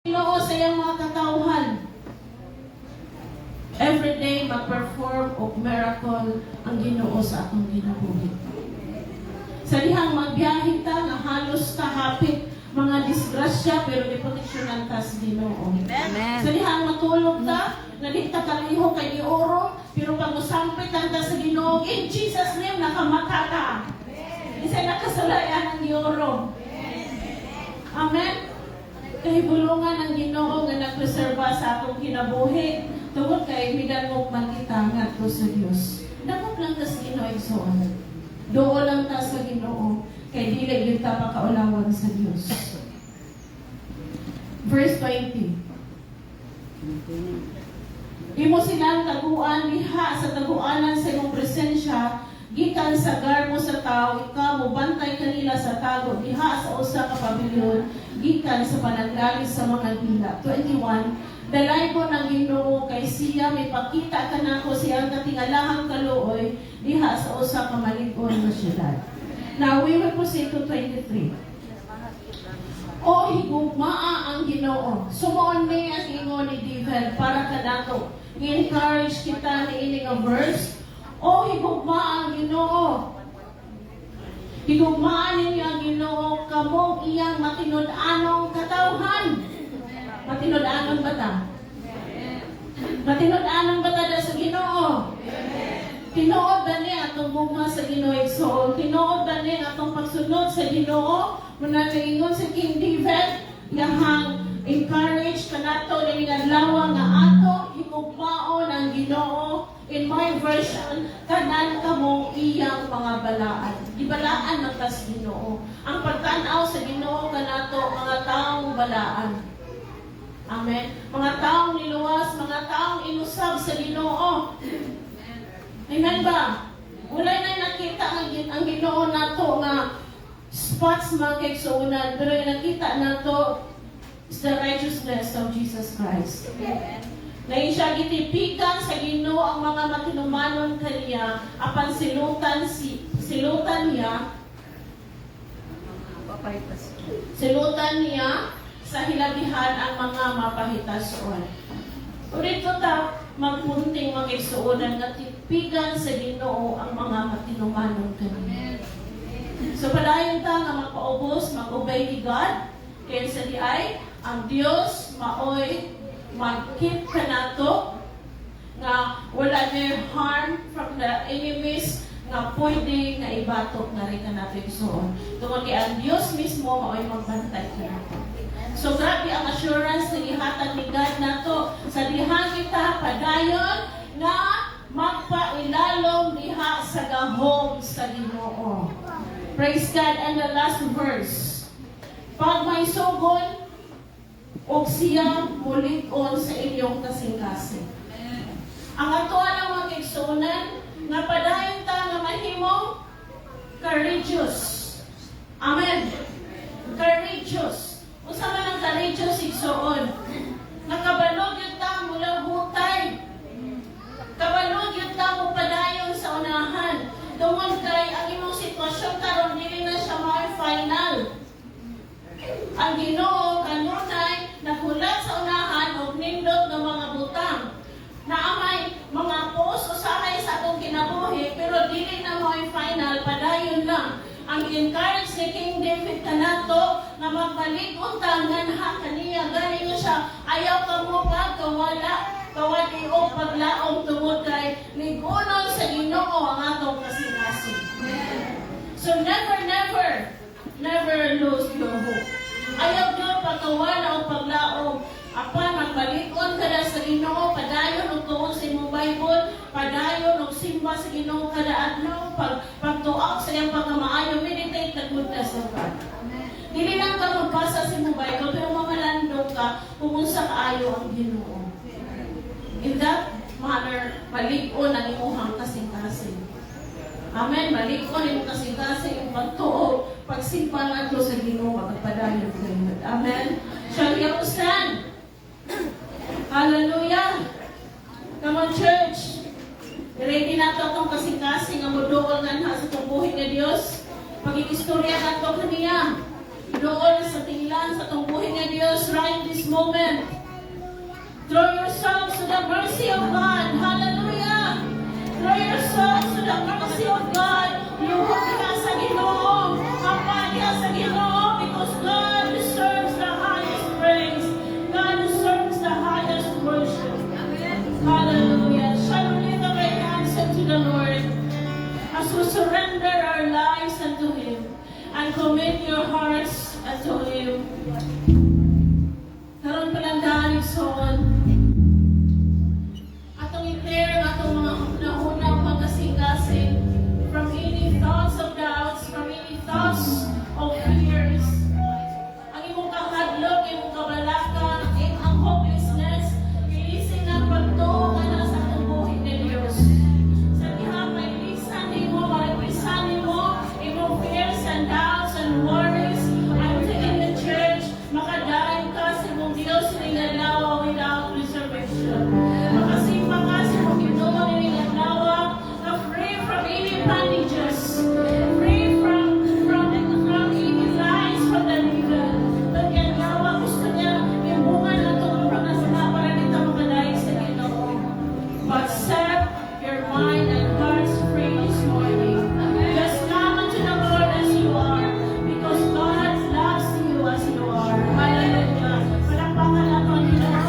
Ginoo sa iyang mga katauhan. Every day mag-perform og miracle ang Ginoo sa atong ginabuhi. Sa dihang magbiyahe ta nga halos kahapit mga disgrasya pero giproteksyonan ta sa Ginoo. Amen. Sa dihang matulog ta nga di ta kaliho kay gioro pero pag musampit ta sa Ginoo in Jesus name nakamata ta. Isa nakasalayan ang gioro. Amen. Kahibulungan ang Ginoo nga nagpreserba sa atong kinabuhi tungod kay midangog man kita ngadto sa Dios. Dakop lang ta sa Ginoo igsoon. Duol lang ta sa Ginoo kay dili gyud ta pakaulawan sa Dios. Verse 20. Imo silang taguan diha sa taguanan sa imong presensya gikan sa garbo sa tao, ikaw mo bantay kanila sa tago diha sa usa ka pabilyon gikan sa pananggalis sa mga dila. 21. Dalay ko ng Ginoo kay siya may pakita kanako siyang katingalahang kaluoy diha sa usa ka malig-on nga syudad. Now we will proceed to 23. O higugmaa ang Ginoo. Sumuon ni ang ingon ni David para kanato. I-encourage kita ni ini nga verse. O higugmaa ang Ginoo. Higugmaan ninyo ang Ginoo kamo iyang matinud-anong katawhan. Matinud-anong bata. Matinud-anong bata da sa Ginoo. Tinuod ba ni atong mugma sa Ginoo igsoon? Tinuod ba ni atong pagsunod sa Ginoo? Muna naingon sa King David, yahang encourage kanato ni adlaw nga ato higugmaon ang Ginoo. In my version, tanan kamo iyang mga balaan. Gibalaan ng tas Ginoo. Ang pagtanaw sa Ginoo kanato mga taong balaan. Amen. Mga taong niluwas, mga taong inusab sa Ginoo. Amen ba? Wala na nakita ang Ginoo nato nga spots mga kaigsuunan, pero yung nakita nato is the righteousness of Jesus Christ. Amen. Ngayon siya gitipikan sa Ginoo ang mga matinumanon kaniya, apan silutan niya sa hilabihan ang mga mapahitason. Urito ta magpunting magigsuunan nga tipigan sa Ginoo ang mga matinumanon kaniya. So padayon ta nga magpaubos, mag-obey ni God, kaya sa di ay ang Dios maoy mag-keep ka nato nga wala na harm from the enemies nga pwede nga ibatok na rin ka nato igsoon. Tungkol kay ang Diyos mismo mao'y magbantay ka nato. So grabe ang assurance na ihatag ni God nato sa dihang kita padayon nga magpailalom diha sa gahom sa Ginoo. Praise God. And the last verse. Pag may sugon o siya mulig-on sa inyong kasing-kasing. Ang atoan ng mga igsunan, nga padayon ta nga mahimong courageous. Amen. Courageous. Unsa man ang courageous igsuon? Nakabalog yun ta mula hutay. Kabalog yun ta mo padayon sa unahan. Tungod kay ang imong sitwasyon karon dili na siya mao final. Ang Ginoo kanunay naghulat sa unahan og nindot ng mga butang. Naamay mga post usahay sa atong kinabuhi pero dili na mao final, padayon lang. Ang encourage ni King David kanato na magbalik unta nganha kaniya gani nga siya ayaw ka mo pagkawala kawali o paglaom tungod kay ligunon sa Ginoo ang atong kasing-kasing. So never lose your hope. Ayaw nyo pagkawala o paglaom. Apan, magbalikon ka na sa Ginoo, padayon og tuon sa imong Bible, padayon og simba sa Ginoo kada adlaw, pagtuak sa iyang pagkamaayo, meditate the goodness of God. Dili lang ka magbasa sa imong Bible, pero mamalandong ka kung unsa kaayo ang Ginoo. In that manner, malig-on ang imuhang kasing-kasing. Amen. Malig-on ang kasing-kasing, pagtuo, pagsimpa nga sa Ginoo, magpadayon kayo. Amen. Shall we all stand? Hallelujah. Come on, church. Ready na ito itong kasing-kasing ang muduol nga sa tubuhin ng Diyos. Pag-istorya na ito kaniya. doon sa tinglan, sa tungbuhin ng Diyos right this moment. Throw yourselves to the mercy of God. Hallelujah! Throw yourselves to the mercy of God. Luhod ka sa Ginoo. Kapag ka sa Ginoo, because God deserves the highest praise. God deserves the highest worship. Hallelujah. Shall we lift up our hands unto the Lord as we surrender our lives unto Him and commit your hearts unto Him. Karon palandaan igsoon. Atong i-clear atong mga hunahunang pagkasing-kasing from any thoughts of doubts, from any thoughts of fears. Ang imong kahadlok, imong kabalaka, ang hopelessness, ilising ang pagtuo ka na sa tungbuhin ng Diyos. Sa diha, mailisan mo, mailisan mo, imong fears and doubts and worries. I'm taking the church, makadayon ka sa imong Diyos nilalawa without reservation. Makasimba ka sa imong Ginoo nilalawa na free from any bandages, free from any lies from the devil. Nagyalawa, gusto niya imbungan na tulungan na sila para dito makadayon sa Ginoo. But set your mind and hearts free this morning. Just come unto the Lord as you are, because God loves you as you are. Hallelujah. Palakpakan natin ang Ginoo.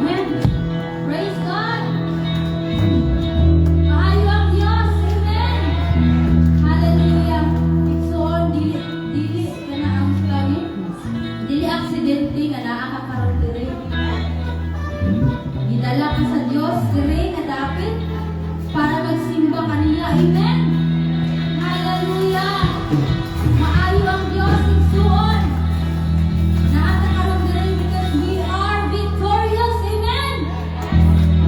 Amen. Praise God. Maayo ang Diyos. Amen. Hallelujah. Igsoon, dili ka na ang kami. Dili aksidente nga naa ka karon diri. Gidala ka sa Diyos diri nga dapit para magsimba kaniya. Amen. Hallelujah. Maayo ang Diyos. Igsoon. Naa ka karon diri because we are victorious. Amen.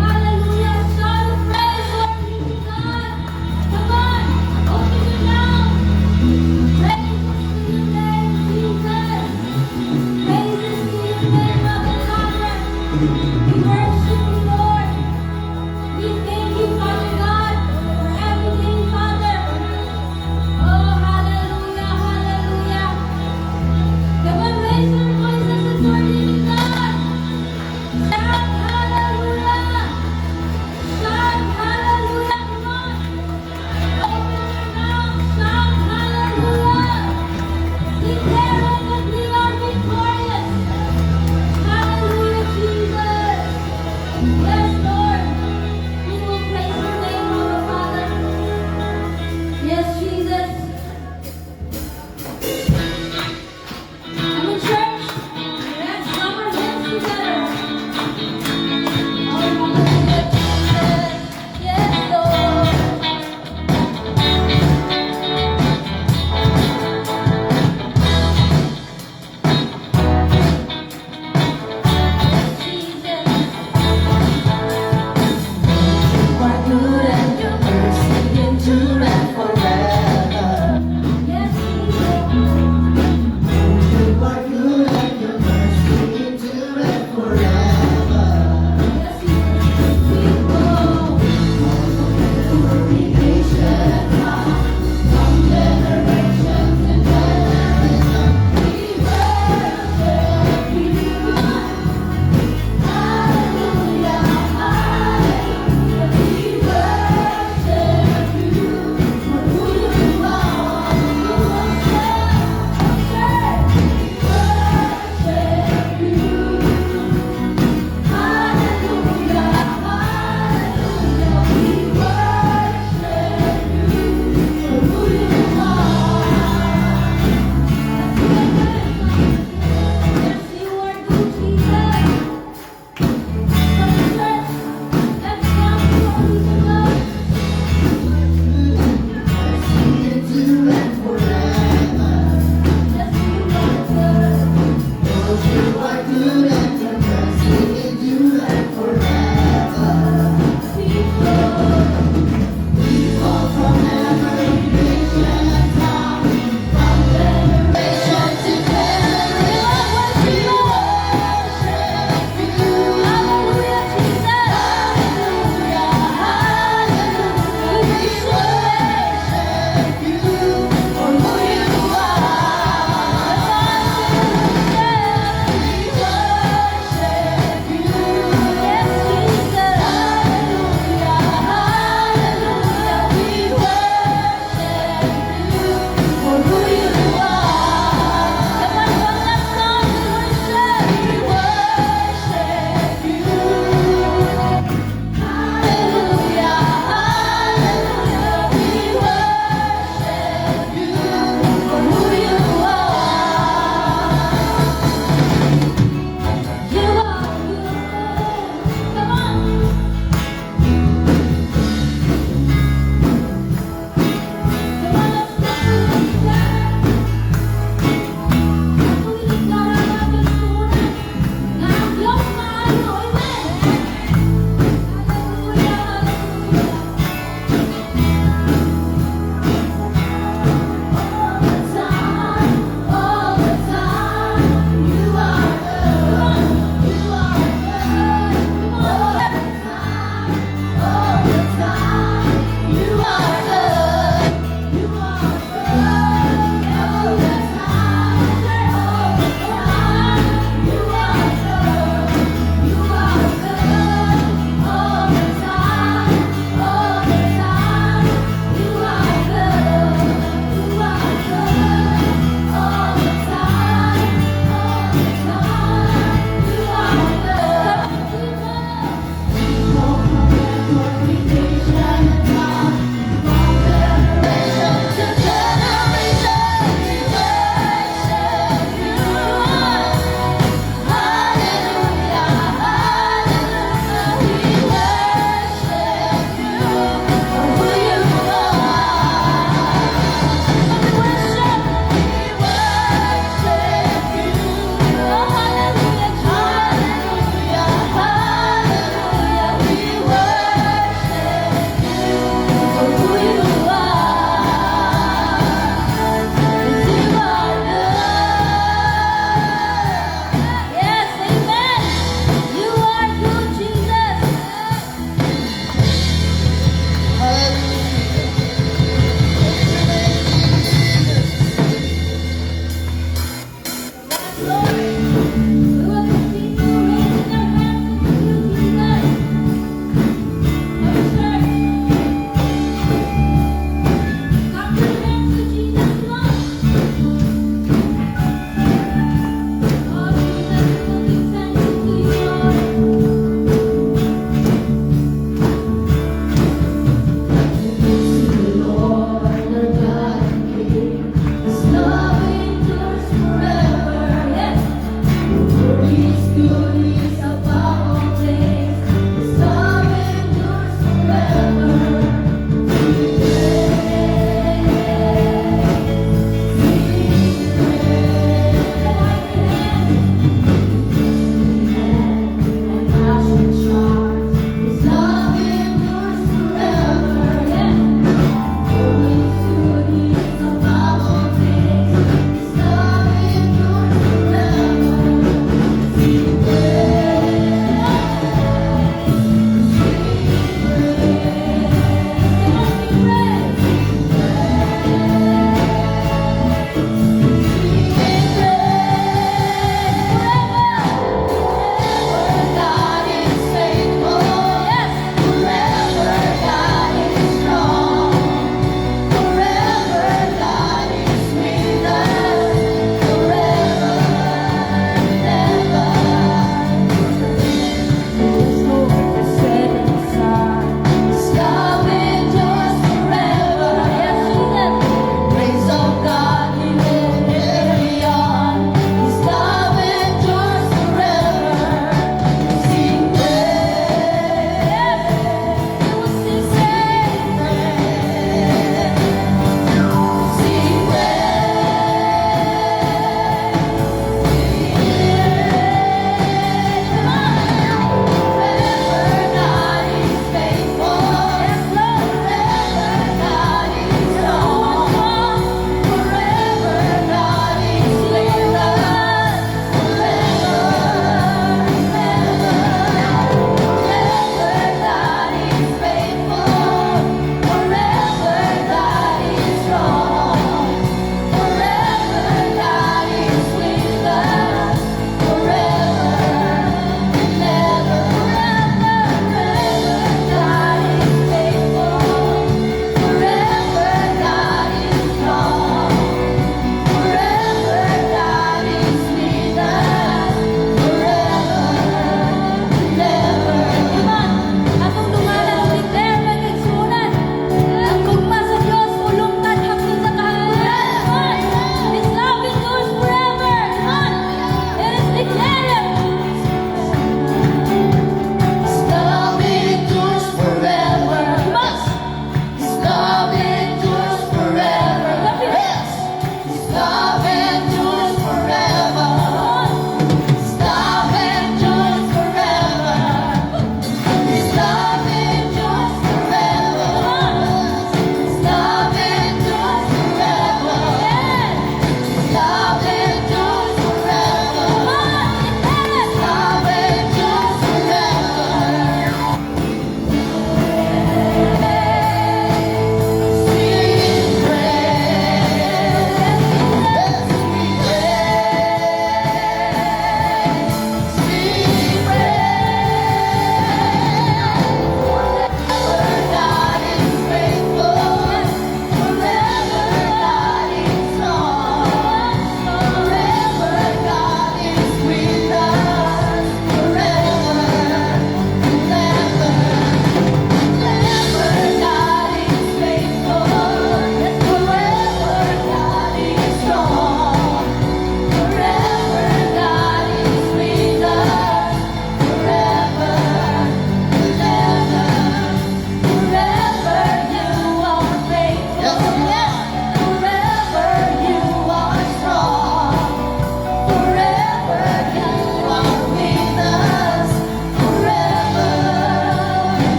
Hallelujah. Shout of praise unto God. Come on. Open your mouth. Praises to your name, Jesus. Praises to your name, Abba Father. We worship you, Lord. We thank you, Father God, for everything, Father.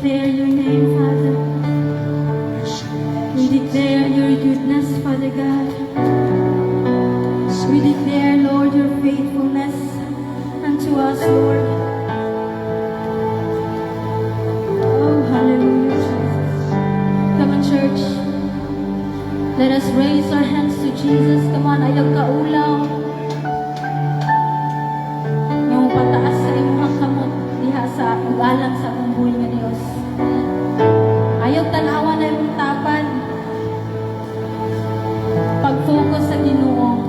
declare your name, Father. We declare your goodness, Father God. We declare, Lord, your faithfulness unto us, Lord. Oh, hallelujah, Jesus. Come on, church. Let us raise our hands to Jesus. Come on, ayaw kaulaw. Yung pataas sa imong kamot diha sa ugalang sa umbuy nga Dios. Ayaw tanawan na imong tapan. Pag-focus sa Ginoo.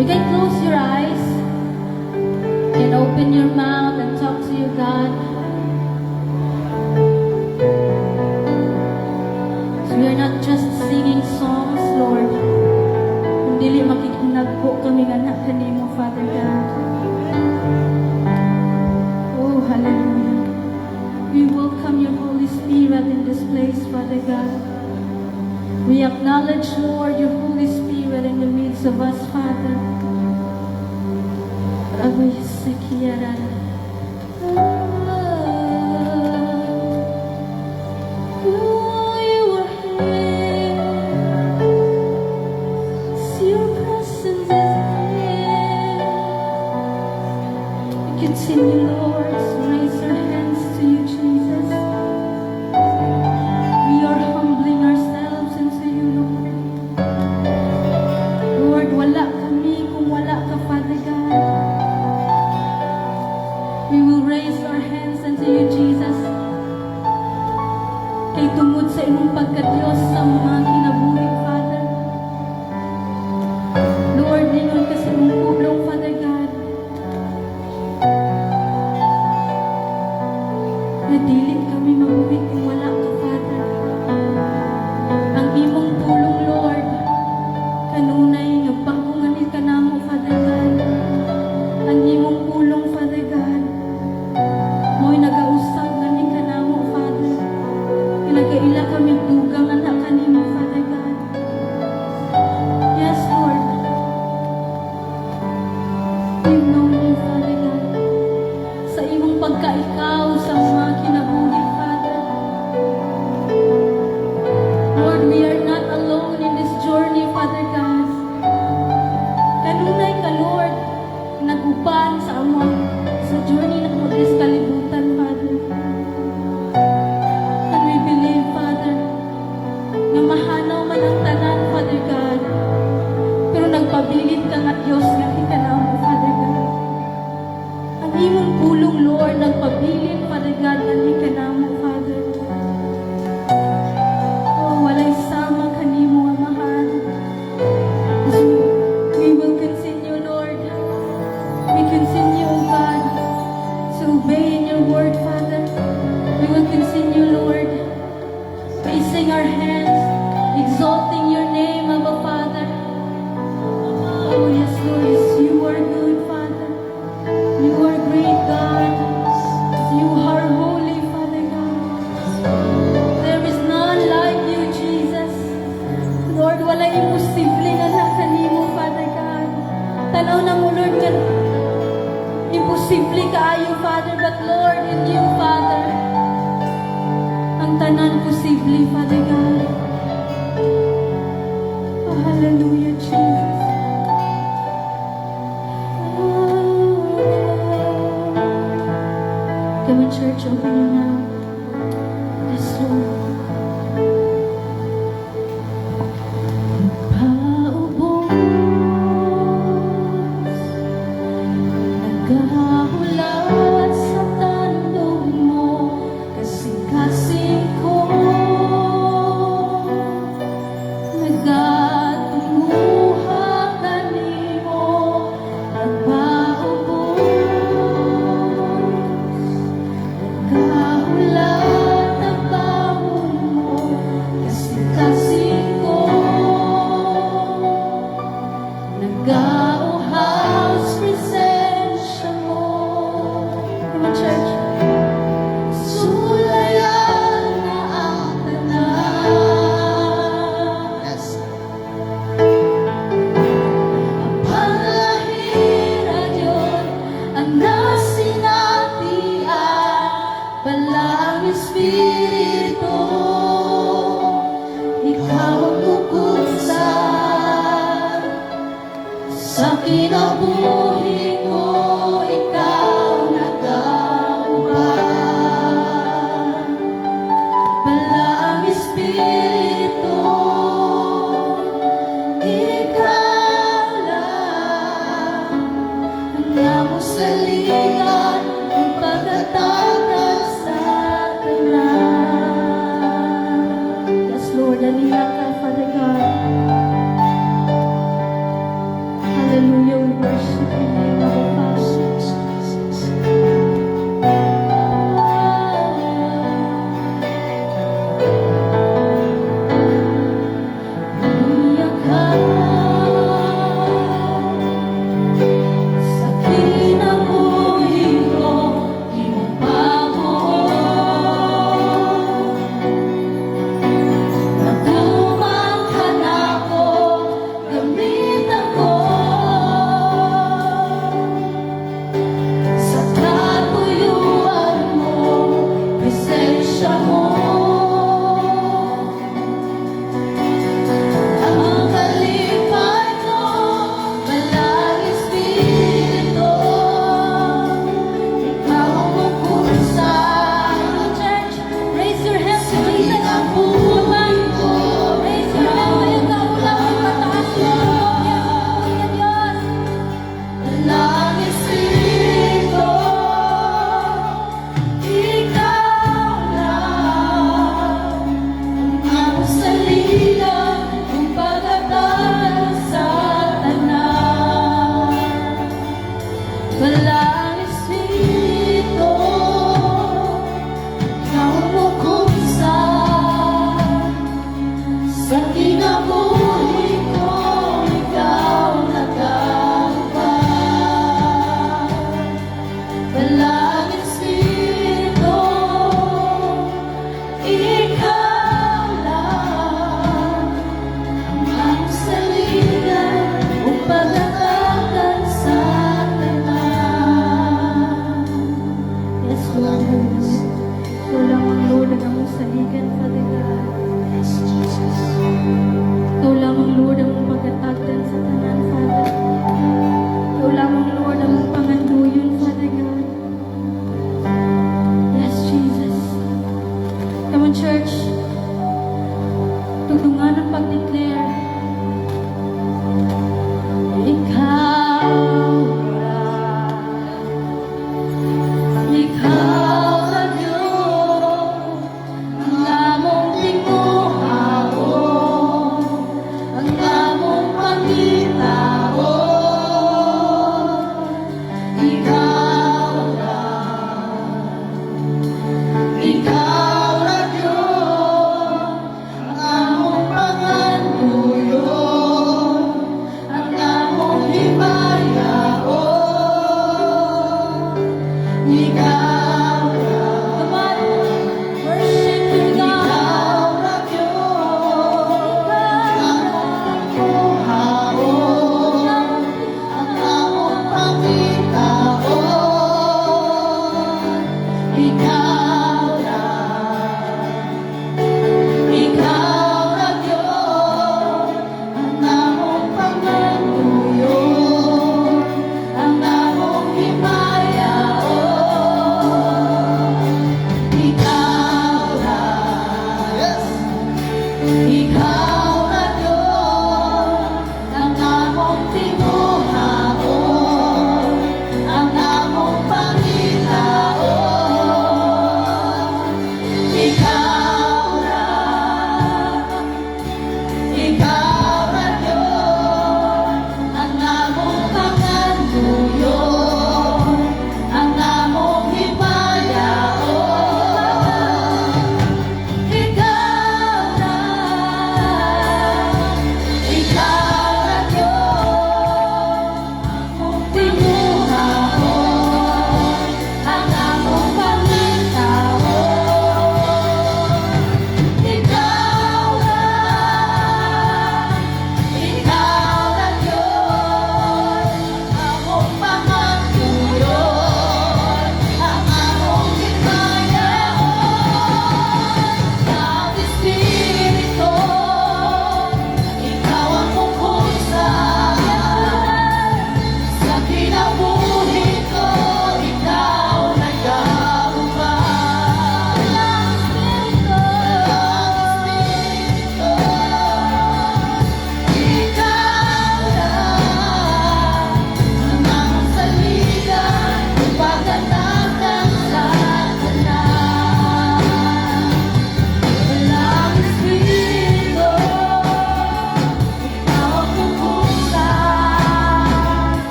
You can close your eyes and open your mouth and talk to your God. So we are not just singing songs, Lord. Kung dili makikinagpo kami nga na kanimo, Father God. Oh, hallelujah. We welcome your Holy Spirit in this place, Father God. We acknowledge, Lord, your Holy Spirit in the midst of us, Father. Rabbi Sekiara. Oh, you are here. See your presence is here. We continue, Lord, to raise our hands to you, Jesus. We are humbling ourselves into you, Lord. Lord, wala kami kung wala ka, Father God. We will raise our hands unto you, Jesus. Kay tungod sa imong pagka-Diyos sa mga kinabuhi, Father. Lord, ningon ka sa imong pulong, Father God. Nadili kami mabuhi kung wala ka, Father. Ang imong pulong, Lord, kanunay nga pagkunganil ka namo, Father God. Ang imong pulong, Father God, mo'y nagausap gani ka namo, Father. Kinagaila kami dugang anak kanimo, Father God. Yes, Lord. We know you, Father God. Sa imong pagkaikaw sa mga kinabuhi, Father. Lord, we are not alone in this journey, Father God. Kanunay ka, Lord, naguban sa among sa journey na mo this kalibutan, Father. And we believe, Father, na mahanaw man ang tanan, Father God, pero nagpabilin ka nga Diyos nga ikanamo, Father God. Ang imong pulong, Lord, nagpabilin, Father God, nga ikanamo, Father. Oh, walay sama kanimo, Amahan. So, we will continue, Lord. We continue, oh God, to obey in your word, Father. We will continue, Lord, raising our hands, exalting your name, Abba Father. Oh, yes, Lord, yes, you are good, Father. You are great, God. You are holy, Father God. There is none like you, Jesus. Lord, wala imposible nga na kanimo, Father God. Tanaw na mo, Lord, nga imposible kaayo, Father, but Lord, in you, Father, ang tanan posible, Father God. Oh, hallelujah, Jesus. Oh. Come on, church, open your mouth. Yes, Lord. Paubos, nagkahulat sa tandog mo, kasing-kasing ko, nagkatunguha kanimo, nagpaubos, nagkahulat ang bahon mo, kasing-kasing ko, nag-auhaw sa presensya mo. Come on, church. Sulayan na ang tanan. Yes. Ang panglahir at yun ang nasinatian. Palangin kinabuhi ko, ikaw nag-aubay. Balang Espiritu, ikaw lang ang mo sa ligan, ang pagkatagal sa tanan. Yes, Lord, naniyak ka, Father God. Hallelujah, we worship you.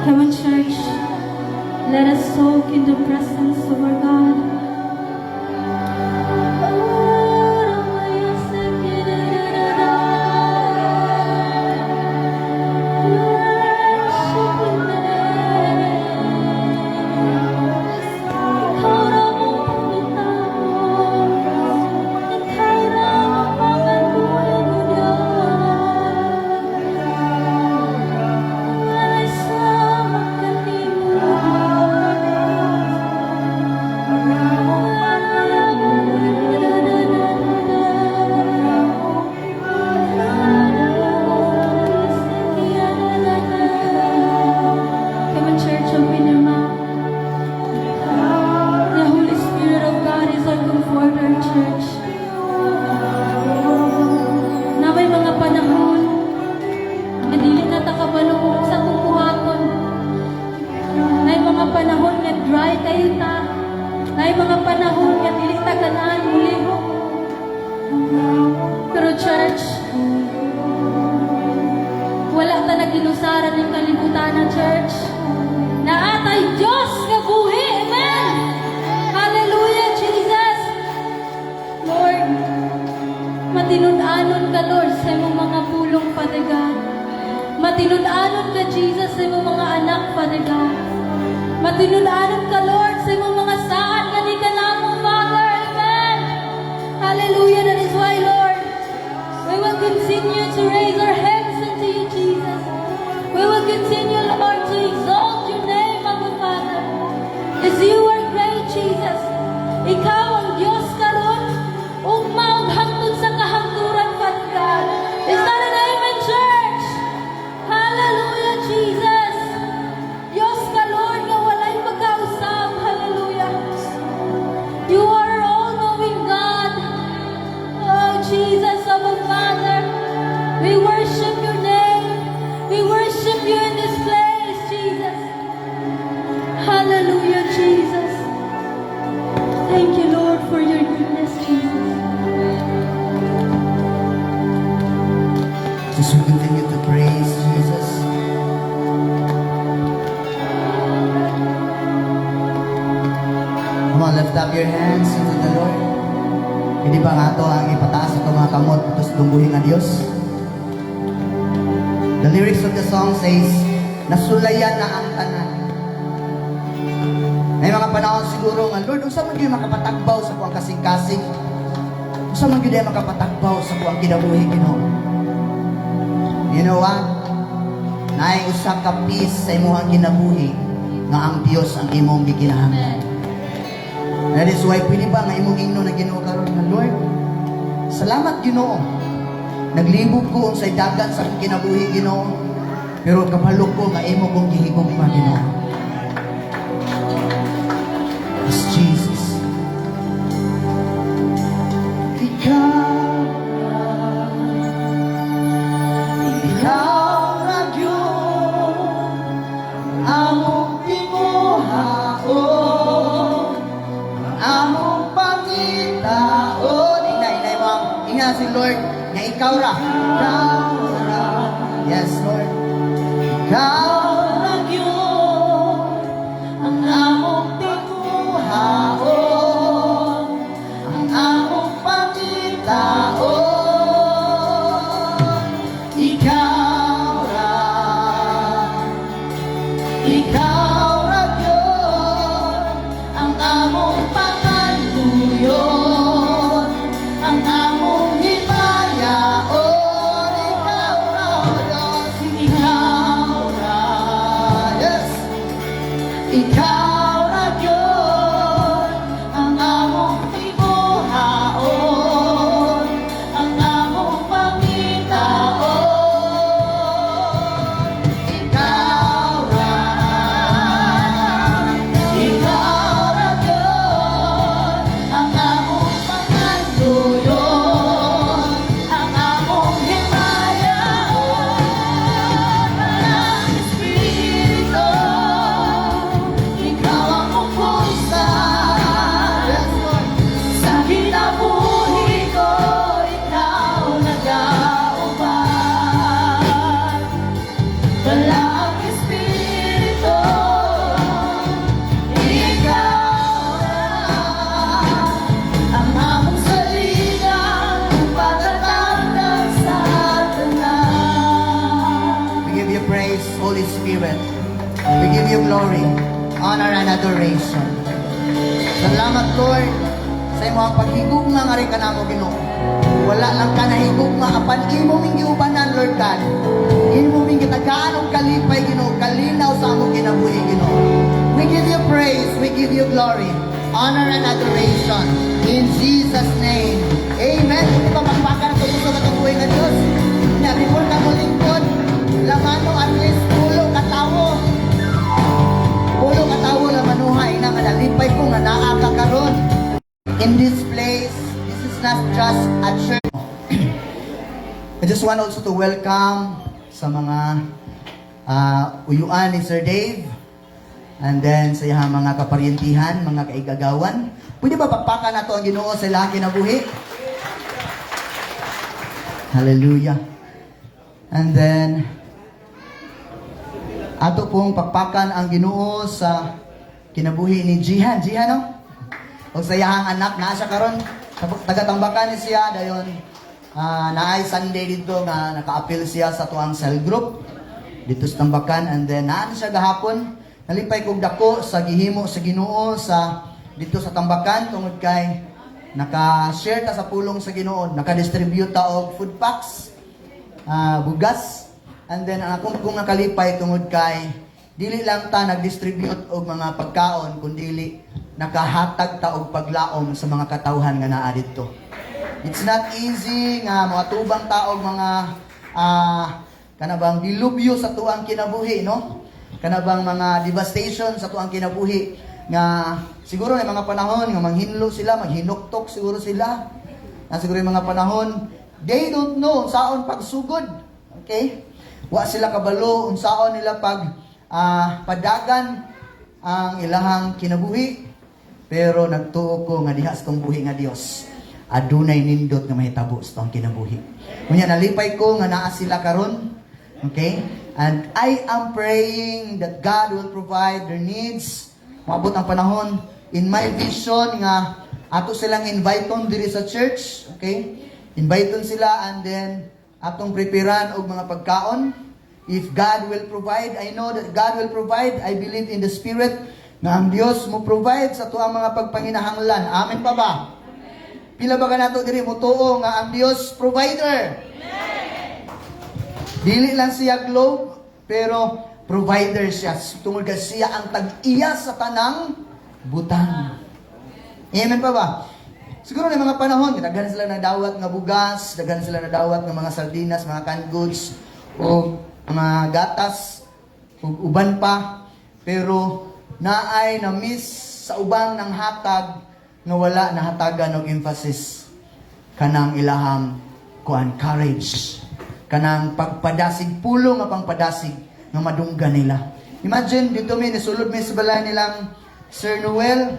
Come on, church. Let us soak in the presence of our God. Come on, church, open your mouth. The Holy Spirit of God is our comforter, church. Na may mga panahon nga dili na ta kabalo sa kukuhaton. May mga panahon nga dry kayo ta. May mga panahon nga dili ta ganahan muliho. Pero church, wala ta naginusaran ng kalibutan na church. Na atay Diyos nga buhi. Amen! Hallelujah, Jesus! Lord, matinud-anon ka, Lord, sa imong mga pulong, Father God. Matinud-anon ka, Jesus, sa imong mga anak, Father God. Matinud-anon ka, Lord, sa imong mga saan nga ni kanamo, Father. Amen! Hallelujah! That is why, Lord, we will continue to raise our hands unto you, Jesus. We will continue, Lord, to exalt your name, Abba Father. As you are great, Jesus. Ikaw ang Diyos karon, ugma ug hangtod sa kahangturan, Father God. Is that an amen, church? Hallelujah, Jesus. Diyos ka, Lord, nga walay magkausap. Hallelujah. You are all-knowing God. Oh, Jesus, Abba Father. We worship your name. We worship you in this place, Jesus. Hallelujah, Jesus. Thank you, Lord, for your goodness, Jesus. Just we continue to praise Jesus. Come on, lift up your hands unto the Lord. Hindi ba nga ito ang ipataas at mga kamot tapos tungguhin ang Diyos? The lyrics of the song says, nasulayan na ang tanan. May mga panahon siguro nga, Lord, unsa man gyud makapatagbaw sa kuang kasing-kasing? Unsa man gyud makapatagbaw sa kuang kinabuhi Ginoo? You know what? Naay usa ka piece sa imong kinabuhi nga ang Dios ang imong gikinahanglan. That is why pwede ba nga imong ingno na Ginoo karon nga Lord? Salamat Ginoo. Naglibog ko unsay dagat sa akong kinabuhi Ginoo. Pero kabalo ko nga imo kong gihigugma Ginoo. Yes, Jesus. Ikaw na Diyos, among tinuhaon, among pangitaon. Inay mo, ingna si Lord, nga ikaw ra. Ikaw ra. Yes, Lord. Ikaw na Diyos, ang among tinuhaon, ang among pangitaon. Ikaw ra. Ikaw ra Diyos, ang among pangaluyon, ang among himayaon. Ikaw ra Diyos, ikaw ra. Yes. Ikaw ra Diyos, ang among tinuhaon, Spirit. We give you glory, honor, and adoration. Salamat, Lord, sa imong paghigugma nga rin ka na mo, Ginoo. Wala lang ka nahigugma, apan imo ming giubanan, Lord God. Imo ming gitagaan og kalipay, Ginoo, kalinaw sa among kinabuhi, Ginoo. We give you praise, we give you glory, honor, and adoration. In Jesus' name, amen. Kung ipapakpakan ang puso ka itong buhay ng Diyos, na before ka mo lingkod, lamano at least pulo katawo na manuhay na nalipay ko nga naakakaroon. In this place, this is not just a church. I just want also to welcome sa mga uyuan ni Sir Dave, and then sa iyang mga kaparyentihan, mga kaigagawan. Pwede ba pakpakan nato ang Ginoo sa ilang kinabuhi? Hallelujah. And then ato pong pakpakan ang Ginoo sa kinabuhi ni Jihan. Jihan, no? O sa iyang anak, naa siya karon, taga-tambakan ni siya, dayon naay Sunday dito nga naka-appeal siya sa tuang cell group dito sa tambakan, and then naa siya gahapon, nalipay kog dako sa gihimo sa Ginoo sa dito sa tambakan tungod kay naka-share ta sa pulong sa Ginoo, naka-distribute ta og food packs, bugas, and then akong kung nakalipay tungod kay dili lang ta nag-distribute og mga pagkaon kundi nakahatag ta og paglaom sa mga katawhan nga naa didto. It's not easy nga mga tubang ta og mga kanabang dilubyo sa tuang kinabuhi, no? Kanabang mga devastation sa tuang kinabuhi nga siguro may mga panahon nga manghinlo sila, maghinuktok siguro sila. Na siguro yung mga panahon they don't know unsaon pagsugod. Okay? Wa sila kabalo unsaon nila padagan ang ilahang kinabuhi. Pero nagtuo ko nga diha sa tong buhi nga Dios, adunay nindot nga mahitabo sa tong kinabuhi. Unya nalipay ko nga naa sila karon. Okay? And I am praying that God will provide their needs. Maabot ang panahon in my vision nga ato silang inviteon diri sa church. Okay? Inviteon sila, and then atong preparan og mga pagkaon. If God will provide, I know that God will provide. I believe in the Spirit na ang Dios mo provide sa tuang mga pagpanginahanglan. Amen pa ba? Amen. Pila ba ka nato diri mo tuo nga ang Dios provider? Amen. Dili lang siya globe, pero provider siya. Tungod kay siya ang tag-iya sa tanang butang. Amen pa ba? Siguro na mga panahon, daghan sila na dawat nga bugas, daghan sila na dawat nga mga sardinas, mga canned goods, o mga gatas, o uban pa. Pero naay na miss sa ubang ng hatag nga wala nahatagan og emphasis kanang ilahang courage, kanang pagpadasig, pulong nga pangpadasig nga madunggan nila. Imagine dito mi nisulod mi sa balay nilang Sir Noel,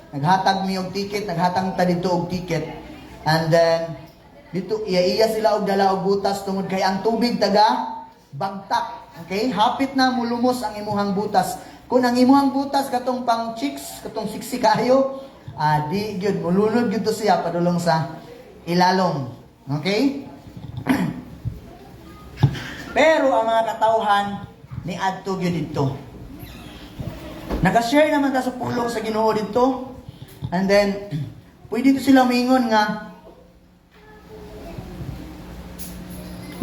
naghatag mi og ticket, naghatag ta dito og ticket, and then dito iya sila og dala og butas tungod kay ang tubig taga bagtak. Okay, hapit na mulumos ang imuhang butas. Kung ang imuhang butas katong pang chicks, katong siksi kayo, di gyud mulunod gyud to siya padulong sa ilalom. Okay? Pero ang mga katawhan ni adto gyud dito. Naka-share naman ta sa pulong sa Ginoo dito. And then pwede to sila mingon nga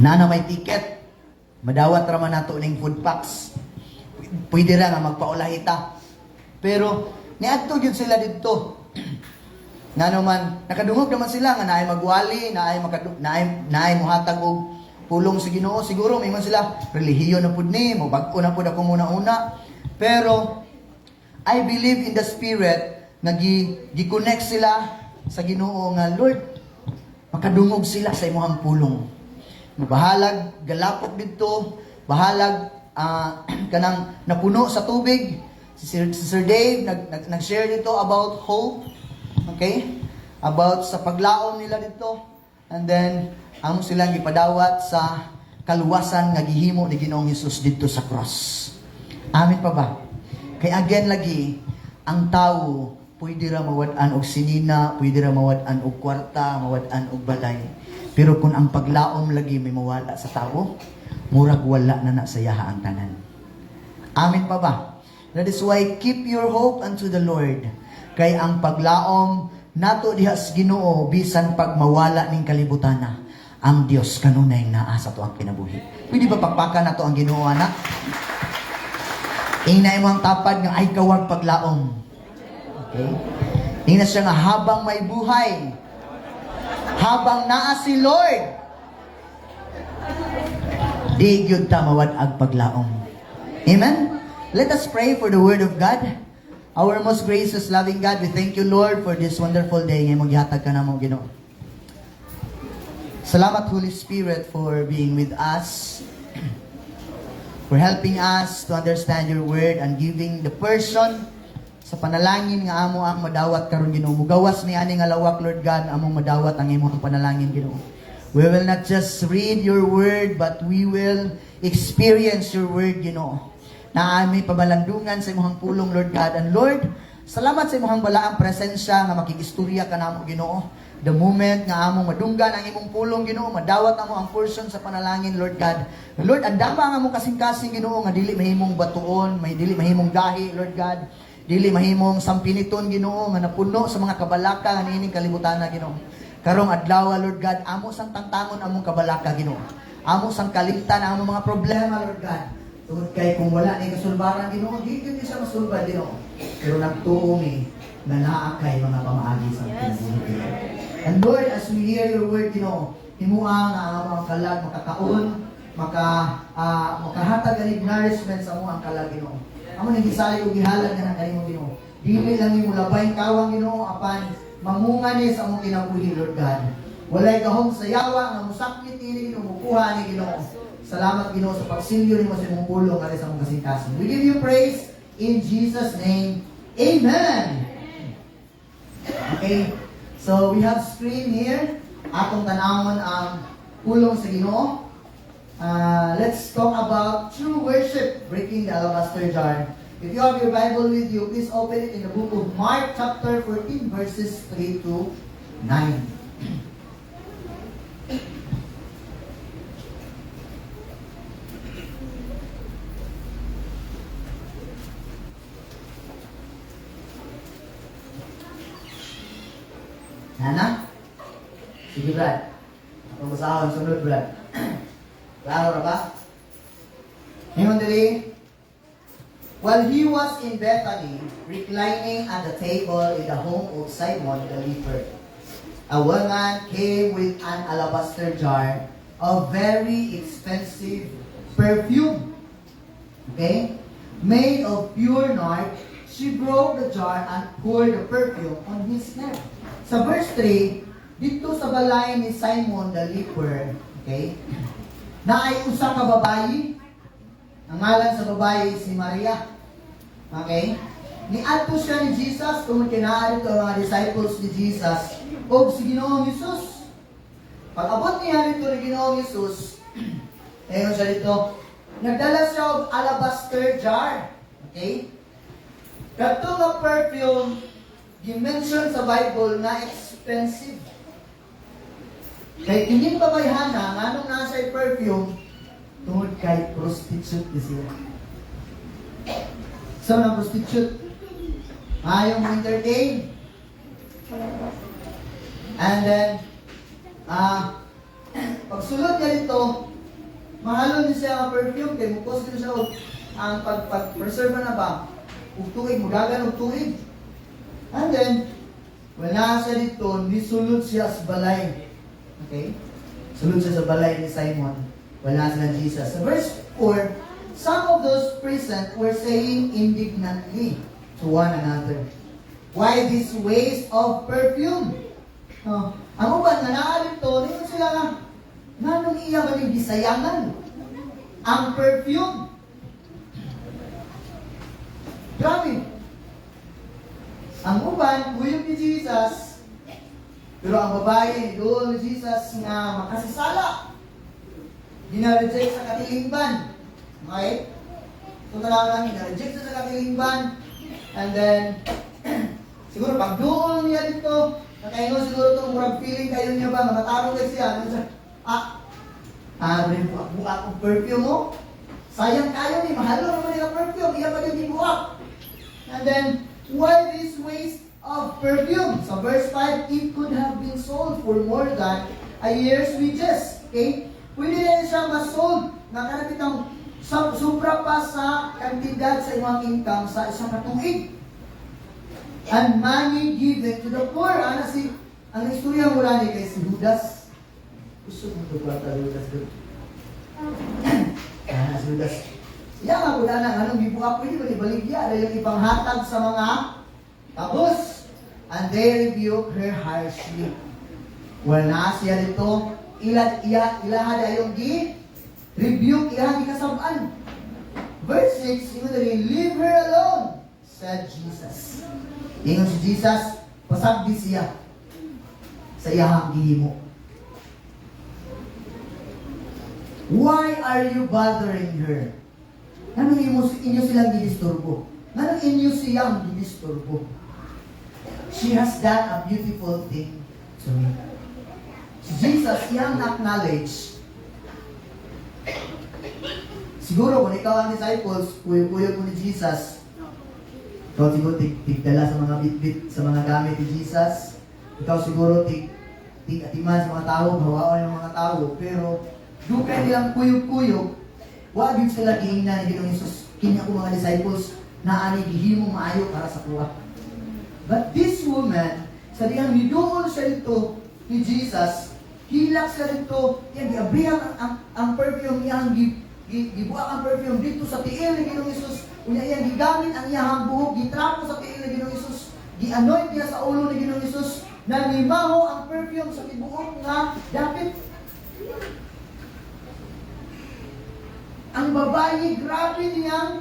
na may ticket. Madawat raman nato ning food packs. Pwede ra nga magpaulahita. Pero niadto gyud sila didto. Ngano man nakadungog naman sila nga naay magwali, naay mohatag og pulong sa Ginoo. Siguro may man sila relihiyon na pud ni, mo bag-o na pud ako muna-una. Pero I believe in the Spirit nga gi-connect sila sa Ginoo nga Lord, makadungog sila sa imong pulong. Bahalag galapok dito, bahalag kanang napuno sa tubig. Si Sir Dave nag-share dito about hope. Okay? About sa paglaom nila dito. And then amo silang gipadawat sa kaluwasan nga gihimo ni Ginoong Hesus dito sa cross. Amen pa ba? Kay again lagi ang tao pwede ra mawad-an og sinina, pwede ra mawad-an og kwarta, mawad-an og balay. Pero kung ang paglaom lagi may mawala sa tao, murag wala na sa yaha ang tanan. Amin pa ba? That is why keep your hope unto the Lord. Kay ang paglaom nato dihas Ginoo bisan pag mawala ning kalibutan na. Ang Dios kanunay naa sa tuang kinabuhi. Pwede ba pakpakan nato ang Ginoo anak? Inay mo ang tapad nga ay kawag paglaom. Okay? Tingnan siya nga habang may buhay, habang naa si Lord, di gyud ta mawad-ag paglaom. Amen? Let us pray for the Word of God. Our most gracious, loving God, we thank you, Lord, for this wonderful day. Ngayon maghihatag ka na mo, Ginoo. Salamat, Holy Spirit, for being with us, for helping us to understand your Word and giving the person sa panalangin nga amo ang madawat karon Ginoo. Mugawas ni ani nga lawak, Lord God, among madawat ang imong panalangin Ginoo. We will not just read your word, but we will experience your word, Ginoo. Na ami pabalandungan sa imong pulong, Lord God. And Lord, salamat sa imong balaang presensya nga makigistorya ka namo, Ginoo. The moment nga among madunggan ang imong pulong, Ginoo, madawat amo ang portion sa panalangin, Lord God. Lord, andama nga among kasing-kasing, Ginoo, nga dili mahimong batuon, may dili mahimong gahi, Lord God. Dili mahimong sampiniton, Ginoo, nga napuno sa mga kabalaka nga niining kalibutan na, Ginoo. Karong adlaw, Lord God, amo sang tangtangon among kabalaka, Ginoo. Amo sang kalimtan ang among mga problema, Lord God. Tungod kay kung wala ni kasulbaran, Ginoo, di gyud siya masulbad, Ginoo. Pero nagtuo mi na naa kay mga pamaagi sa kinabuhi, Ginoo. And Lord, as we hear your word, Ginoo, himuha nga ang among kalag makakaon, makahatag anig nourishment sa among kalag, Ginoo. Amo nang gisayo ug gihalad nga nang kanimo, Ginoo. Dili lang imo labay kawang, Ginoo, apan mamunga ni sa among kinabuhi, Lord God. Walay gahom sa yawa nga musakit ni Ginoo, mukuha ni Ginoo. Salamat, Ginoo, sa pagsilyo nimo sa imong pulong ari sa among kasing-kasing. We give you praise in Jesus' name. Amen. Okay. So we have screen here. Atong tanawon ang pulong sa Ginoo. Let's talk about true worship, breaking the alabaster jar. If you have your Bible with you, please open it in the book of Mark chapter 14 verses 3 to 9. Nana? Sige, Brad. Ang basahon, sunod, Brad. Klaro na ba? Ngayon dali, while he was in Bethany, reclining at the table in the home of Simon the leper, a woman came with an alabaster jar of very expensive perfume, okay, made of pure nard. She broke the jar and poured the perfume on his head. Sa verse 3, dito sa balay ni Simon the leper, okay, na ay usa ka babayi. Ang ngalan sa babayi si Maria. Okay? Niadto siya ni Jesus kung kinaari ito ang mga disciples ni Jesus o si Ginoong Jesus. Pag-abot niya rito ni Ginoong Jesus, ayun siya dito, nagdala siya og alabaster jar. Okay? Kato nga perfume, gimension sa Bible na expensive. Kaya hindi babayhana, nga nung nasa perfume, tungod kay prostitute di siya. So, na prostitute, ayaw mo entertain. And then, pagsulod niya dito, mahalon niya siya ang perfume, kaya mukos din siya ang pag-preserve na ba? Ug tuig, magagan og tuig. And then, wala siya dito, nisulod siya sa balay. Okay? Sulod siya sa balay ni Simon. Wala sila Jesus. Sa verse 4, some of those present were saying indignantly to one another, why this waste of perfume? Ang uban nga naalit to, niyon sila nga, nanong iya ba yung gisayangan? Ang perfume. Grabe. Ang uban, uyog ni Jesus, pero ang babae, doon ni Jesus nga makasisala. Ginareject sa katilingban. Okay? So talaga lang, ginareject sa katilingban. And then, siguro pag doon niya dito, nakaingon siguro itong murag feeling kayo niya ba, makatarong kayo siya. Ano siya? Buka kong perfume mo? Sayang kayo ni mahalo naman yung perfume, iya pa yung gibuak. And then, why this waste of perfume? So verse 5, it could have been sold for more than a year's wages. Okay? Pwede na siya mas-sold. Nakanapitang sobra pa sa kantidad sa imong income sa isang katuig. And money given to the poor. Ang istorya mula ni kay si Judas. Gusto mo ito ba tayo Judas doon? Si Judas. Iya nga po na anong gibuka pwede ba ibaligya na yung ipanghatag sa mga tapos. And they rebuke her harshly. Wala siya dito. Ilaha yung rebuke, ilaha di kasabaan. Verse 6, ingon na rin, leave her alone, said Jesus. Ingon si Jesus, pasagdi siya sa iyahang gihimo. Why are you bothering her? Anong inyo silang gidisturbo? Anong inyo siyang gidisturbo? She has done a beautiful thing to me. Si Jesus, iyang acknowledge. Siguro kung ikaw ang disciples, kuyo-kuyo po ni Jesus, ikaw siguro tigdala sa mga bit-bit, sa mga gamit ni Jesus, ikaw siguro atiman sa mga tao, hawaon ng mga tao, pero doon kayo nilang kuyog-kuyog, wag yun sila giingnan ni Ginoong Jesus, kinya ko mga disciples, na ani gihimo maayo para sa kuha. But this woman, sa diyang nidoon siya dito ni Jesus, hilak siya dito, yan, giabrihan ang perfume, iyang gibuak ang perfume dito sa tiil ni Ginoong Jesus, kunya yan, gigamit ang iyang buhok, gitrapo sa tiil ni Ginoong Jesus, gi-anoint niya sa ulo ni Ginoong Jesus, na limaho ang perfume sa tibuok nga dapit. Ang babae, grabe niyang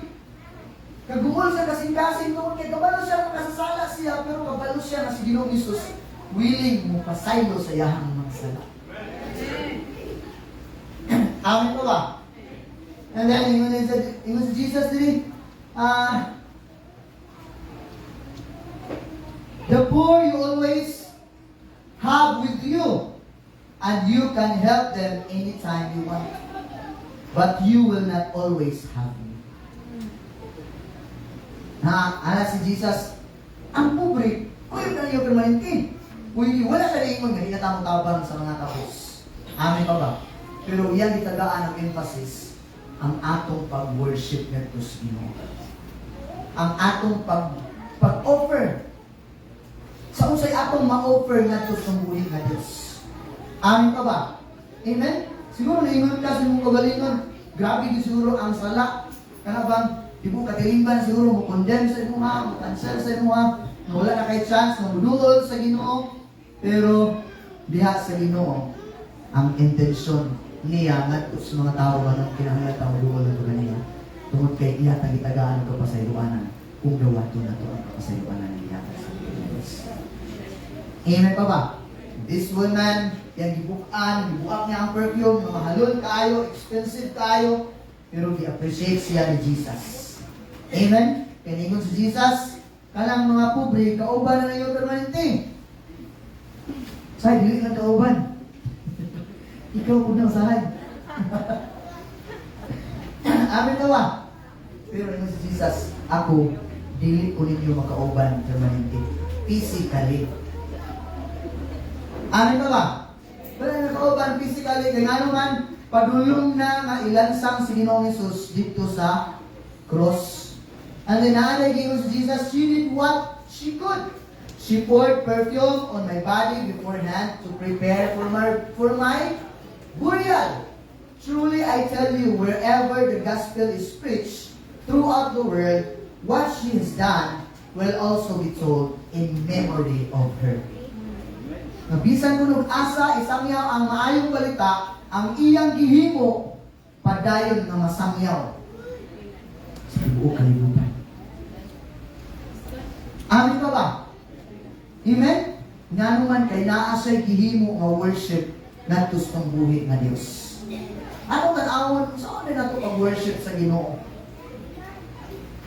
kagumol sa kasing-kasing noon, kaya kabalo siya makasasala siya, pero kabalo siya na si Ginoong Jesus, willing mo pasaylo sa iyahang mga sala. Amin po ba? And then, ingon si Jesus din, the poor you always have with you, and you can help them anytime you want. But you will not always have me. Si Jesus, ang pobre, kuya na niyo permanente. Kuya, wala siya na ingon, hindi tabang sa mga tapos. Amin pa ba? Pero iyan itagaan ang emphasis, ang atong pag-worship nito sa Ginoo. Ang atong pag-offer. Sa usay atong ma-offer nito sa buhay nga Diyos. Amin pa ba? Amen? Siguro naingon ka sa mong kagalingon, grabe din siguro ang sala. Kana bang, di mo katilimban siguro mo condemn sa imo ha, mo cancel sa imo ha, wala na kay chance, mamuduol sa Ginoo. Pero diha sa Ginoo ang intensyon niya ngadto sa mga tao nga nang kinahanglan maduol na to niya. Tungod kay iya tagitagaan ko pasayloanan kung gawato na to ang pasayloanan niya sa Diyos. Amen pa ba? This woman, yan gibuak niya ang perfume, mahalon kayo, expensive kayo, pero i-appreciate siya ni Jesus. Amen? Kaningon si Jesus, kanang mga pobre, kauban na yung permanente. Say, dili ka kauban. Ikaw unang sahay. Amen na ba? Pero naman si Jesus, ako, dili ko ninyo makauban permanente. Physically. Amin ba ba? Wala na kauban physically, kaya nga naman, padulong na nga ilansang si Ginoong Jesus dito sa cross. And then naalagay si Jesus, she did what she could. She poured perfume on my body beforehand to prepare for my burial. Truly, I tell you, wherever the gospel is preached throughout the world, what she has done will also be told in memory of her. Nabisan ko asa, isamyaw ang maayong balita, ang iyang gihimo, padayon na masamyaw sa buong kalibutan. Amin pa ba? Amen? Nga naman kay naasay gihimo nga worship na tustong buhi nga Diyos. Ano tanawon? Saan na ito pag-worship sa Ginoo?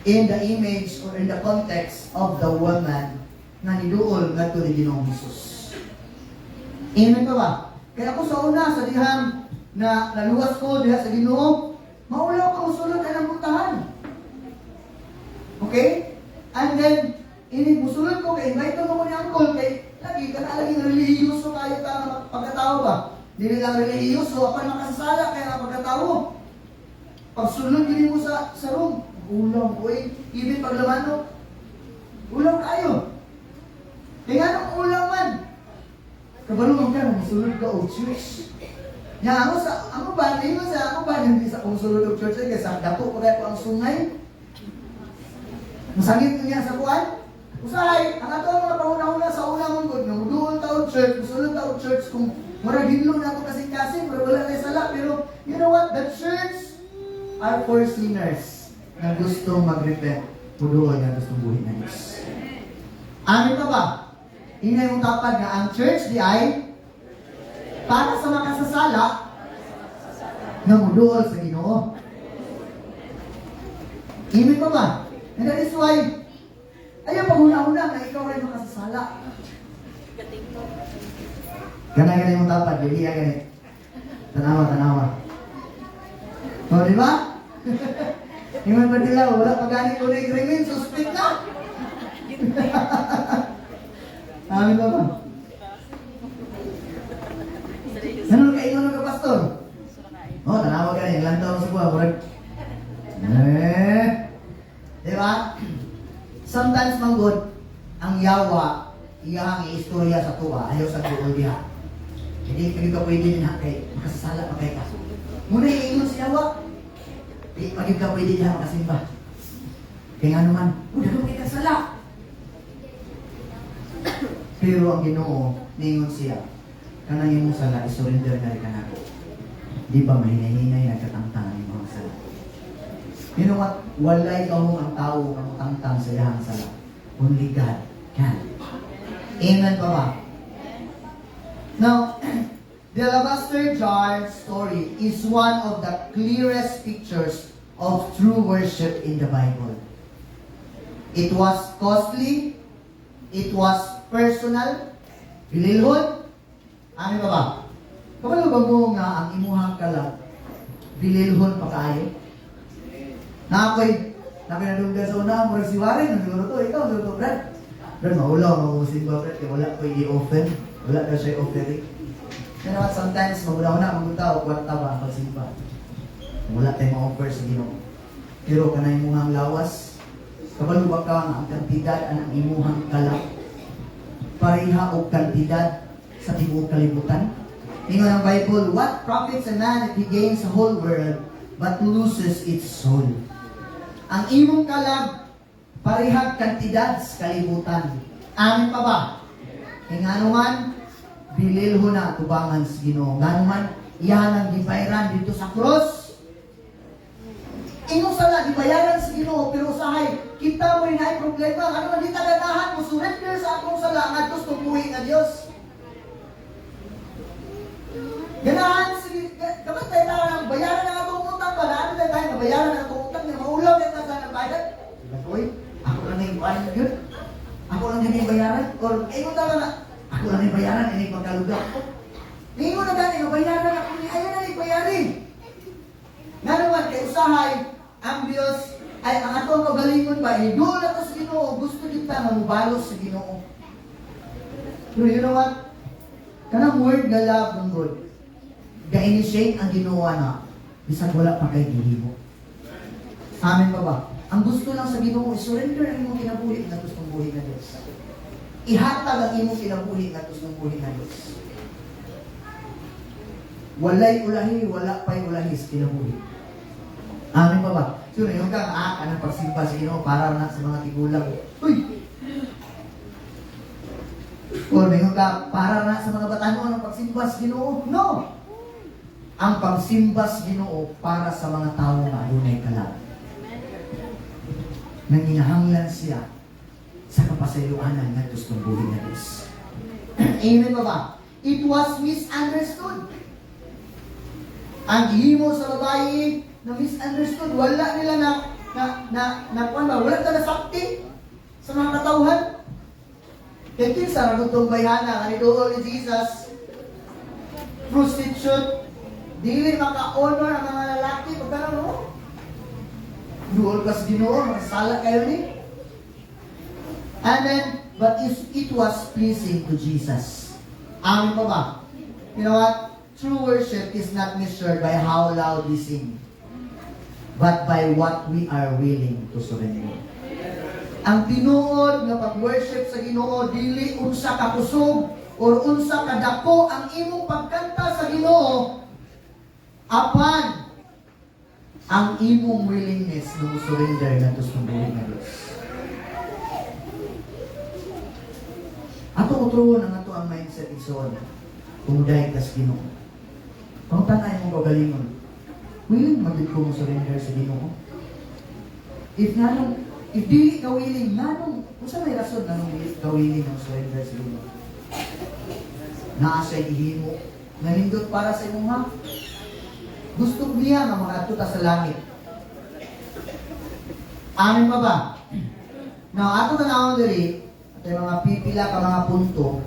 In the image or in the context of the woman na niduol nga ito ni Ginoong Jesus. Amen pa ba? Kaya ako sa una, sa dihang na naluwas ko diha sa Ginoo, Maulaw ka musulod ay nabutahan. Okay? And then, ini musulod ko kay invite mo ko ni uncle kay lagi ka na lagi relihiyoso kayo ka pagkatao ba? Dili lang relihiyoso apan makasasala kaya nga pagkatao. Pagsunod gini mo sa room, ulam ko eh. Even paglamano, ulam kayo. Kaya nga nung ulam man, kabalungan ka, musulod ka o church. Nya ako ba, hindi sa musulod o church kaya sa dapo pa kaya ko ang sungay. Masangit niya sa kuwan. Usahay, ang ato ang mga panguna-una sa una mong good, nung doon taon church, musulod taon church, kung marag hinlo na ito kasing-kasing, marag wala na sala, pero you know what, the church are for sinners na gustong mag-repent, pudoon na gustong buhin na Diyos. Amin pa ba? Ingay mong tapad na ang church di ay para sa makasasala na mudoon sa Ginoo. Amin pa ba? And that is why ayaw pag-una-una na ikaw rin makasasala. Ganay mong tapad, biliya ganay. Tanawa. O, di ba? Iman pa nila, wala pa ganit ko na i-krimin, suspect na. Amin ba ba? Ano ka, pastor? O, tanawa ganay, ilang taon sa buha, wala. Di ba? Sometimes manggod, ang yawa, iyahang i-istorya sa tuwa, ayaw sa tuwa diha. Hindi ka pwede din kay makasasala pa kay ka. Muna iingon si yawa, di pagig ka pwede diha makasimba. Kaya nga naman, muna ka pwede kasala. Pero ang Ginoo, niingon siya, kanang imong sala, isurrender na rin ka na ko. Di ba mahinay-hinay nagkatangtang ang mga sala. You know what? Walay kahong ang tao ang tangtang sa iyang sala. Only God can. Amen pa ba? Now, the alabaster jar story is one of the clearest pictures of true worship in the Bible. It was costly, it was personal, bililhon. Amin pa ba? Kapag ba mo nga ang imuhang kalag, bililhon pa kayo? Na ako'y napinadunggan sa una, murag si Warren, siguro to, ikaw, siguro to, Brad. Brad, maulaw, mamusin ba, Brad, kaya wala ko i-offer, wala ka siya i-offering. Kaya naman, sometimes, maguna-una, magutaw, kwarta ba, pagsimpa. Wala tayong ma-offer sa Ginoo. Pero kanay imuhang lawas, kapag ba ka ang kantidad, ang imuhang kalang, pareha o kantidad sa tibuok kalibutan. Tingnan ang Bible, what profits a man if he gains the whole world, but loses its soul? Ang imong kalag, parihag kantidad sa kalibutan. Amin pa ba? E nga naman, bililho na tubangan sa Ginoo. Nga naman, iyan ang gibayaran dito sa cross. Imong sala, gibayaran sa Ginoo, pero usahay, kita mo rin ay problema. Ano man, di taganahan mo, surrender sa akong sala, nga gusto buhay na Diyos. Ganahan, sige, kapag tayo na bayaran ang atong utang ba? Ano tayo na bayaran ang atong utang? Maulaw yan na sa bayad? Oy, ako lang na yung buwan yun. Ako lang na yung bayaran. Or, mo tala na, ako lang na yung bayaran, hindi magkaluga ako. Mo na gani, bayaran ako ni ayan na yung bayarin. Nga naman, kay usahay, ang Diyos, ay ang atong kagalingon ba, idol na to sa Ginoo, gusto kita na mubalos sa Ginoo. Pero you know what? Kanang word nga love ng God, ga-initiate ang ginawa na, bisag wala pa kay gihimo. Amin pa ba? Ang gusto lang sa Ginoo, surrender ang imong kinabuhi na gustong buhay na Diyos. Ihatag ang imong kinabuhi na gustong buhay na Diyos. Walay ulahi, wala pa'y ulahi sa kinabuhi. Amin pa ba? So, yung kang ng pagsimba sa Ginoo para na sa mga tigulang. Uy! O, ngayon ka, para na sa mga batanon ang pagsimba sa Ginoo? No! Ang pagsimba sa Ginoo para sa mga tao na adunay kalag. Nang inahanglan siya sa kapasayuanan na gustong buhay na Diyos. Amen ba ba? It was misunderstood. Ang gihimo sa babae na misunderstood, wala nila wala na sakti sa mga katauhan. Kaya kinsa na itong bayhana, ang idol ni Jesus, prostitute, dili maka-honor ang mga lalaki pagkano mo. Duol kas Ginoo, masala kayo ni. And then, but it was pleasing to Jesus. Amin pa ba? You know what? True worship is not measured by how loud we sing, but by what we are willing to surrender. Ang tinuod nga pag-worship sa Ginoo dili unsa ka kusog or unsa ka dako ang imong pagkanta sa Ginoo, apan ang imong willingness na surrender na to sa buhay nga Dios. Ato utruhon ang ato ang mindset ison. Kung dahil kas Ginoo. Kung tanay mong gagalingon, willing magid ko mo surrender sa Ginoo. If dili ka willing, nanong, kung saan may rason nanong ka willing ang surrender sa Ginoo? Naa siya ihimo, nanindot para sa imong ha? Gusto niya nga mga atuta sa langit. Amin pa ba? Now, ato tanawon diri, at mga pipila ka mga punto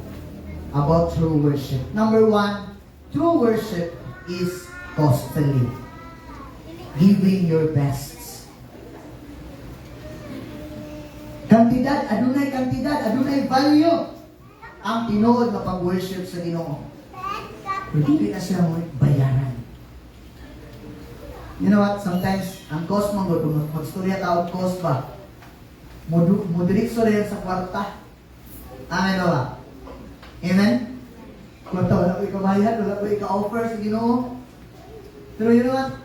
about true worship. Number 1, true worship is costly. Giving your best. Kantidad, adunay value ang tinuod na pag-worship sa Ginoo. Hindi na siya mo bayaran. You know what? Sometimes, ang cost mo, kung mag-storya tawag cost ba? Mudiritso rin sa kwarta. Amen ba ba? Amen? Kwarta, wala ko ikabayad, wala ko ika-offer sa Ginoo. Pero you know what?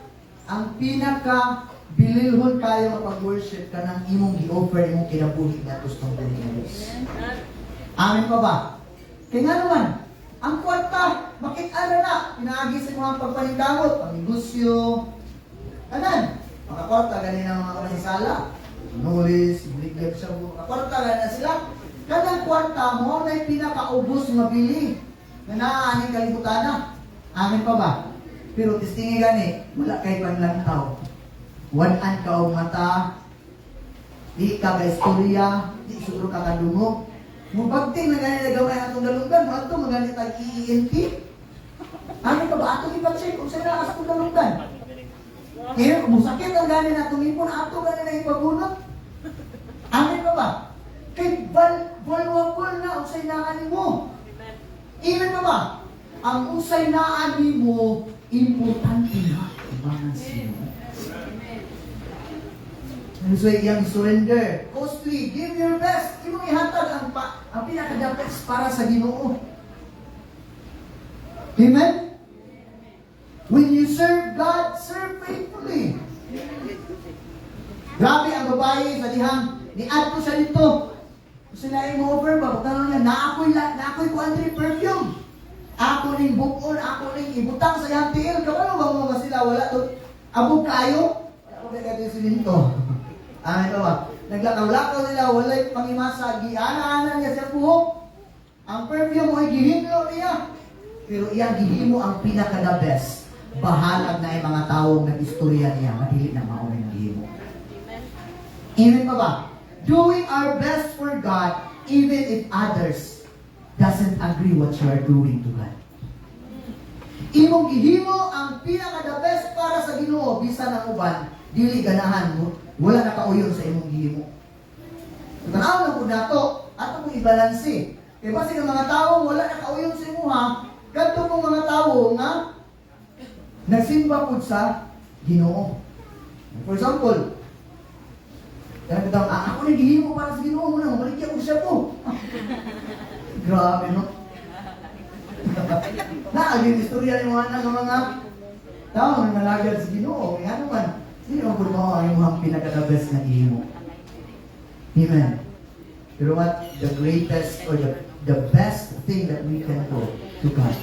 Ang pinaka-bililhon kayo pag-worship ka ng imong gi-offer, imong kinabuhi na gustong Diyos. Amen pa ba? Kaya nga naman, ang kwarta, bakit na? Pinaagi sa mga pagpaningkamot, pang-negosyo, anan? Makakwarta, ganyan ang mga kamasasala. Nulis, bliglag siya mo. Makakwarta, ganyan sila. Kadang kwarta mo, na yung pinakaubos na bili. Na naaaning kalibutan na. Amin pa ba? Pero testingi gani, wala kay panlantaw. Wanan ka o mata, di ka ka-istorya, di sugro ka kadungog. Mubagting na gani na gamay atong dalunggan, mo ato magani tag EENT. Amin pa ba? Ato ipacheck kung saan na atong dalunggan. Kaya kung sakit ang gani na tumipon, ato gani na ipabunot. Amin pa ba? Kay valwapol na usay naan mo. Amen pa ba? Ang usay naan mo, importante na ibangan sino. So, iyang surrender. Costly, give your best. Imong ihatag ang pinaka-best para sa Ginoo. Amen? When you serve God, serve faithfully. Grabe ang babae sa dihang, ni-add ko siya dito. Sila yung offer ba? Pagkano niya, naakoy ko Andre perfume. Ako ning bukon, ako ning ibutang sa iyang tiil. Kabalo ba mga sila? Wala to. Abog kayo? Wala ko kaya kayo sininto. Ano ba? Naglakaw-lakaw nila, wala'y pangimasa. Giana-ana niya sa buhok. Ang perfume mo ay gihimlo niya. Pero iyang gihimo ang pinaka-the best. Bahalag na yung mga taong nag-istorya niya, madili na maunay ng himo. Amen pa ba? Doing our best for God, even if others doesn't agree what you are doing to God. Imong gihimo ang pinaka-the best para sa Ginoo, bisan ang uban, dili ganahan mo, wala na kauyon sa imong gihimo. Tanaw na po nato, ato kong ibalansi. Kaya basi ng mga tao, wala na kauyon sa imo ha, kadto mong mga tao nga, nagsimba po sa Ginoo. For example, ako na gihimo para sa Ginoo mo na, maligyan ko siya po. Grabe, no? Naagin istorya ng mga tao na nalagyan sa Ginoo. Kaya naman, hindi naman po mo ang imong pinaka-the-best na gihimo. Amen. Pero what? The greatest or the best thing that we can do to God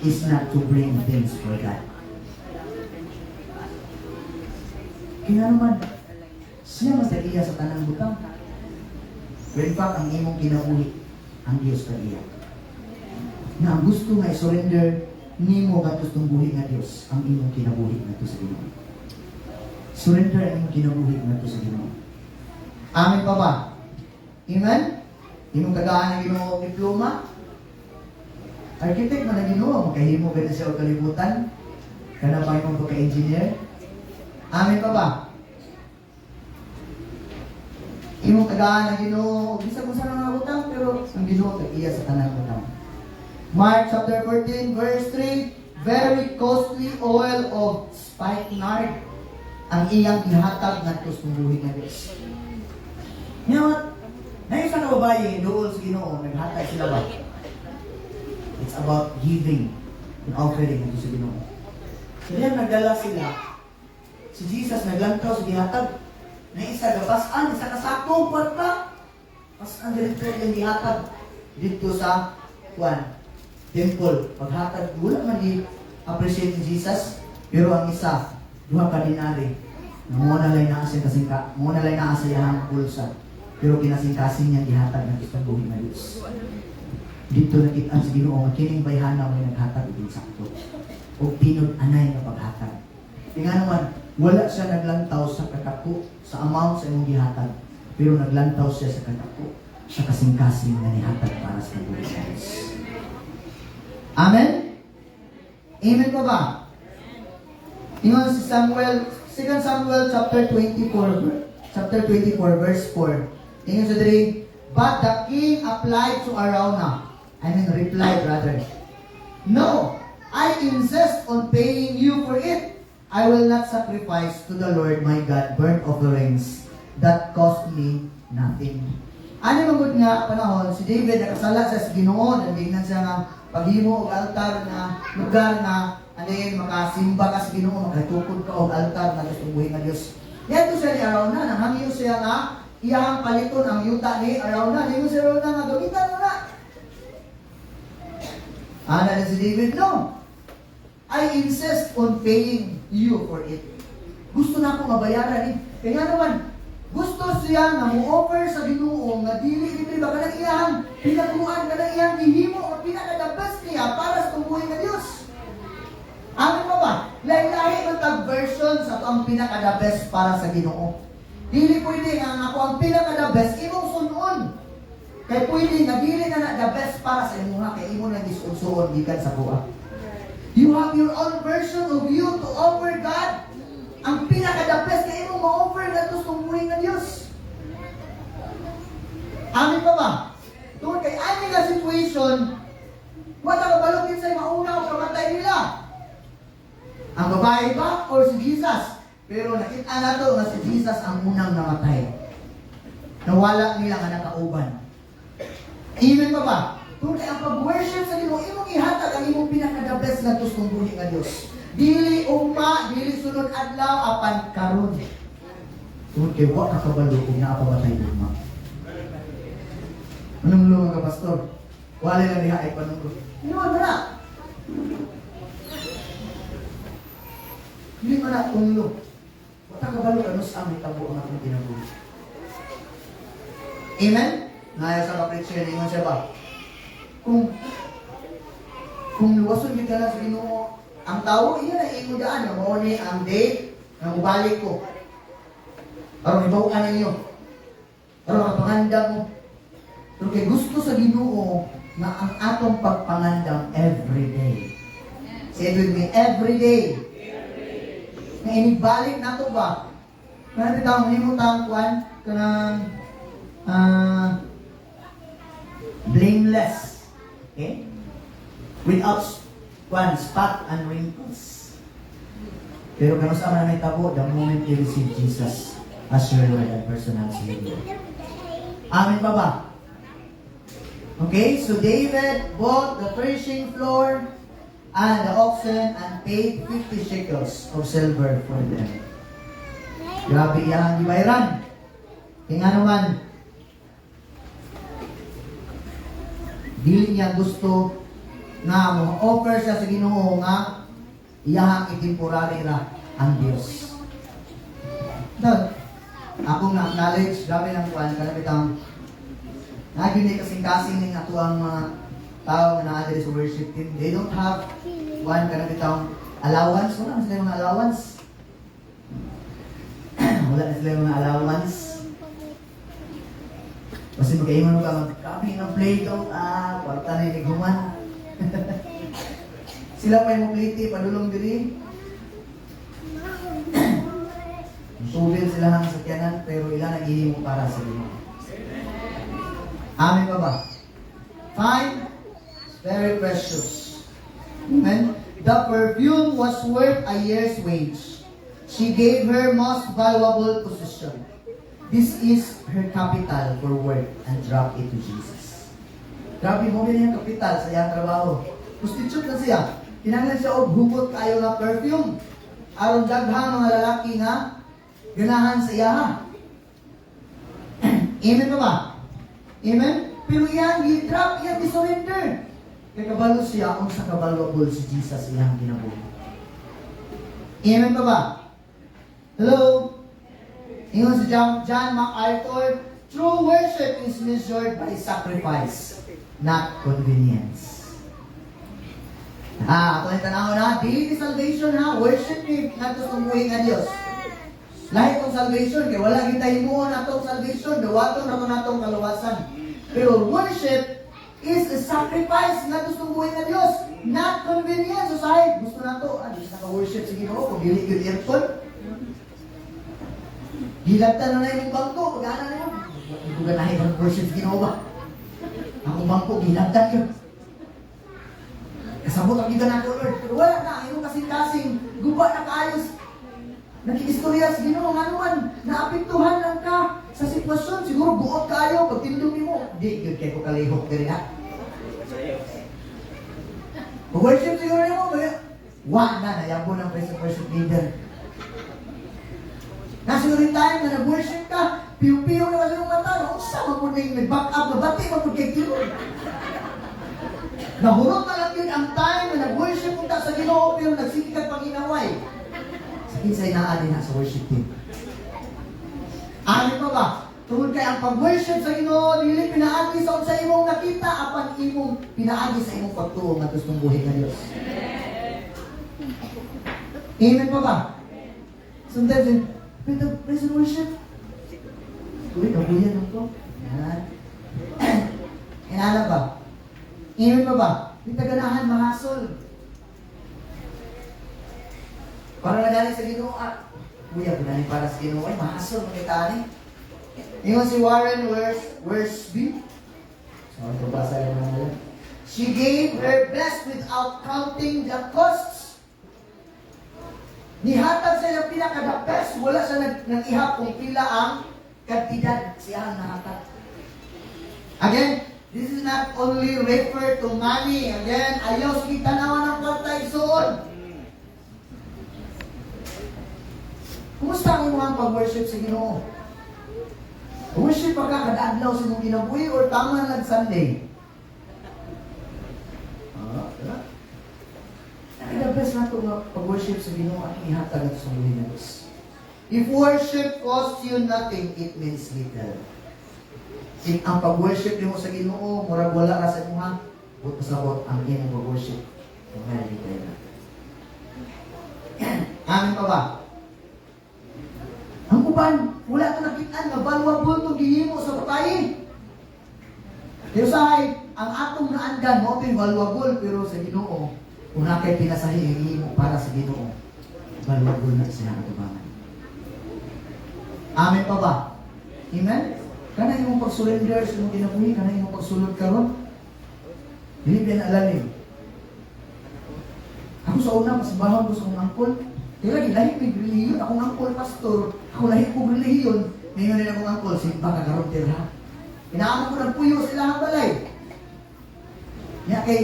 is not to bring things for God. Kaya naman, siya mas nagiya sa tanang butang. Pero in fact, ang imong kinabuhi, ang Diyos nagiya. Na ang gusto nga i-surrender, nimo ka gustong buhi nga Diyos, ang imong kinabuhi nga ito sa Ginoo. Surrender ang imong kinabuhi nga ito sa Ginoo. Amen pa ba? Amen? Imong tagaan ng Ginoo diploma? Architect man ang Ginoo, makahimo ka na siya o kalibutan. Kana pa imong pagka-engineer? Amin pa ba? Imong tagaan ang Ginoo, bisa ko sa mga utang, pero ang Ginoo tag-iya sa tanan utang. Mark chapter 14, verse 3, very costly oil of spikenard ang iyang gihatag ngadto sa buhi nga Dios. Ngayon, na isa na babae doon sa Ginoo, naghatag sila ba? It's about giving and offering ngadto sa Ginoo. So diyan nagdala sila. Si Jesus naglantaw sa gihatag. Na isa gabasan, isa kasakong kwarta. Pasan dito yung gihatag dito sa temple. Paghatag, wala man di-appreciate ni Jesus. Pero ang isa, duha ka dinari. Na muna lang naasay kasingka, muna lang naasay ang pulsa. Pero kinasingkasing niya gihatag ng isang buhay na Diyos. Dito nakita sa Ginoo, kining bayhana may naghatag din sakto. O pinod anay na paghatag. Tingnan naman, wala siya naglantaw sa katako, sa amount sa imong gihatag. Pero naglantaw siya sa katako, sa kasing-kasing na nihatag para sa buhay sa Diyos. Amen? Amen pa ba? Tingnan si Samuel, 2 Samuel chapter 24 verse 4. Tingnan sa 3, but the king replied, rather, no, I insist on paying you for it. I will not sacrifice to the Lord my God burnt offerings that cost me nothing. Ano magud nga panahon, si David nakasala sa Ginoo, nagingnan siya nga paghimo og altar na lugar na anin makasimba ka sa Ginoo, makatukod ka og altar na gusto buhi nga Dios. Dito siya ni Arauna, nangangyo siya nga iyang paliton ang yuta ni Arauna, ningon siya Arauna nga gamitan mo na. Ana na si David, no. I insist on paying you for it. Gusto na akong mabayaran eh. Kaya naman, gusto siya na mo-offer sa Ginoo nga dili ba kanang iyang pinaguan, kanang iyang gihimo o pinaka-the best niya para sa tumuhay nga Dios. Amin pa ba? Lahi-lahi ng tag-version sa ito ang pinaka-the best para sa Ginoo. Dili pwede nga ako ang pinaka-the best, imong sunon. Kaya pwede nga dili na the best para sa imo nga, kaya imo na disunsuon gikan sa kuha. You have your own version of you to offer God. Ang pinaka-the best na imo ma-offer na ito sa tumuhay nga Diyos. Amin pa ba? Tungkol kay amin na situation, wala ka balugin sa'yo mauna o kamatay nila. Ang babae ba or si Jesus? Pero nakita na to na si Jesus ang unang namatay. Nawala nila nga nakauban. Amen pa ba? Kung ang pag-worship sa Ginoo, imong ihatag ang imong pinaka-the best na gustong buhi nga Dios. Dili ugma, dili sunod adlaw apan karon. Kung kay wa ka kabalo kung naapamatay ugma. Anong lumo ka pastor? Wala na niya ay panungko. No, na. Dili man na unlo. Wa ka kabalo ano sa among tabo ang atong kinabuhi. Amen. Naya sa preacher ningon siya ba? Kung luwason yung ka na sa Ginoo, ang tao, iya na imo daan, mo ni ang date na mubalik ko. Aron ibaw ka ninyo. Aron pangandam mo. Pero kay gusto sa Ginoo na ang atong pagpangandam every day. Say it with me, every day. Na inibalik na to ba? Kaya titawang limutang kuwan, kanang blameless. Okay? Without spot and wrinkles. Pero kung sa mga tabo, the moment you receive Jesus as your Lord and personal Savior. Amen pa ba? Okay, so David bought the threshing floor and the oxen and paid 50 shekels of silver for them. Grabe yan, di bayran. Kaya naman, dili niya gusto na mo-offer siya sa Ginoo nga iyahang itemporary ra ang Dios. Dahil, akong na-acknowledge, grabe ng kuwan, kalabitang naging kasing-kasing ng ato ang mga tao na na-address sa worship team. They don't have one kalabitang allowance. Wala na sila yung mga allowance. Wala na sila yung mga allowance. Kasi magkaiman mo ka, magkapi ng Play-Doh, kwarta na yung human. Sila pa yung plate, padulong diri. Subil sila ng sakyanan, pero ilan naghihimo para sa Ginoo. Amen pa ba? Fine. It's very precious. Amen. The perfume was worth a year's wage. She gave her most valuable possession. This is her capital for work and drop it to Jesus. Grabe mo rin yung kapital sa iyang trabaho. Prostitute na siya. Kinanglan siya og hugot kayo ng perfume. Aron daghang mga lalaki nga ganahan sa iya. Amen pa ba? Amen? Pero yan, i-drop, yan, i-surrender. Kaya kabalo siya kung sa kabalwabol si Jesus iyang ginabuhi. Amen pa ba? Hello? Ingon si John MacArthur, true worship is measured by sacrifice, not convenience. Ako yung tanaw na, daily salvation ha, worship ni nato sa muhi nga Diyos. Lahat itong salvation, kaya wala kita himuon natong salvation, dawaton naman natong kaluwasan. Pero worship is a sacrifice na gusto buhay na Diyos, not convenience. So sahig, gusto na to, di sa ka-worship, sige mo, kung dili yung aircon. Hilagtan na yung bangko, pag-ana na yun. Hindi ko ganahin ang worship, sige mo ba? Ang bangko, hilagtan yun. Kasabot ang kita na ko, Lord. Pero wala na, yung kasing-kasing, guba na kaayos. Nag-istorya sa Ginoo nga naman, naapektuhan lang ka sa sitwasyon, siguro buot kayo, pag tindumi mo, di, yun kayo kalihok ka rin ha. Pag-worship siguro yun mo, na, nayabo ng present worship leader. Nasa rin tayo na nag-worship ka, piyo-piyo na kasi yung mata, no? Sama mo na yung nag-back up, nabati mo kay Ginoo. Nahurot na lang yun ang time na nag-worship mo sa Ginoo, pero nagsikikat panginaway. Kinsay naali na sa worship team. Amin pa ba? Tungod kay ang pag-worship sa Ginoo, dili pinaagi sa unsa imong nakita, apan imong pinaagi sa imong pagtuo nga gustong buhi nga Dios. Amen pa ba? Sometimes, praise and worship. Uy, kabuyan lang to. Yan. Inala ba? Amen pa ba? Di taganahan mahasol. Para nagani sa Ginoo, kuya, pinali para sa Ginoo, ay mahasol, makita ni. Yung si Warren Wiersbe, so ito pa sa naman. She gave her best without counting the costs. Nihatag sa iyang pinaka-the best, wala siya nag-ihap kung pila ang kantidad siya ang nahatag. Again, this is not only refer to money. Again, ayaw kita naman ng kwarta isuon. Kumusta ang imong pag-worship sa Ginoo? Worship pa ka kada adlaw sa imong kinabuhi or tama lang Sunday? The best na ito pag-worship sa Ginoo at ihatag at sa buhay na Diyos. If worship costs you nothing, it means little. If ang pag-worship mo sa Ginoo, murag wala ra sa imong but pasabot ang imong pag-worship. Very little. Amin pa ba? Ang uban, wala ito nakitaan na valuable itong gihimo sa babae. Kaya sahay, ang atong naandan mo ito yung valuable, pero sa Ginoo, kung nakay pinasahi ang gihimo para sa Ginoo, valuable na siya ang ubangan. Amen pa ba? Amen? Kana yung pag-surrender sa mong kinabuhi, kana yung pagsulod karon. Hindi pinalalim. Ako sa una, masabahon ko sa mga angkol. Kaya lagi, lahi ko yung relihiyon. Akong angkol, pastor. Ako lahi ko relihiyon. Ngayon rin akong angkol, simpa ka karoon tira. Inaamon ko ng puyo sa ilang balay. Kaya kay,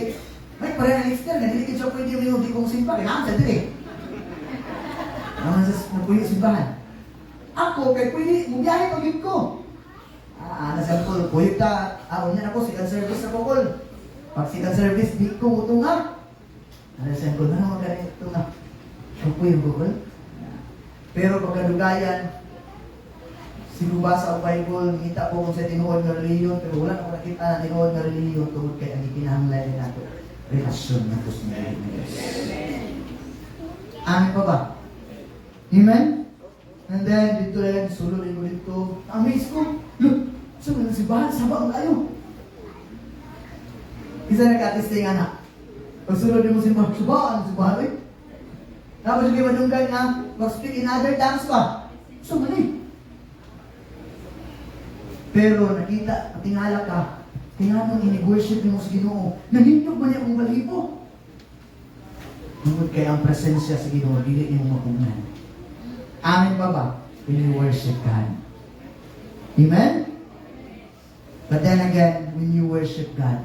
may pare na lister, nadilikid siya pwede yung hindi kong simpa. Kailangan sa dire. Naman sa puyo simbahan. Ako, kay pwede, mubiyahe pag-ibig ko. Nasa ko, puyo ta, niyan ako, second service ako, kol. Pag second service, di ko utunga. Nasa ko, naman ganito nga. Ako yung Google. Pero pagkadugayan, sinubasa ang Bible, kita po kung sa tinuod na reliyon, pero wala na ko nakita na tinuod na reliyon tungkol kay ang ikinahanglan na nato. Relasyon na ito sa mga Diyos. Amin pa ba? Amen? And then, dito rin, sulod ko dito. Amaze ko. Look, saan na si Bahan? Sabang tayo. Isa nagkatesting anak. Pag sulod mo si Bahan, sabang si Bahan, eh. Tapos yung madunggan na mag-speak in other tongues pa. So, mali. Pero nakita, tingala ka, kaya nung ini-worship mo sa Ginoo, nanindog man niya kung balibo. Tungkol kaya ang presensya sa Ginoo, dili niyo mapunan. Amin ba ba? When you worship God. Amen? But then again, when you worship God,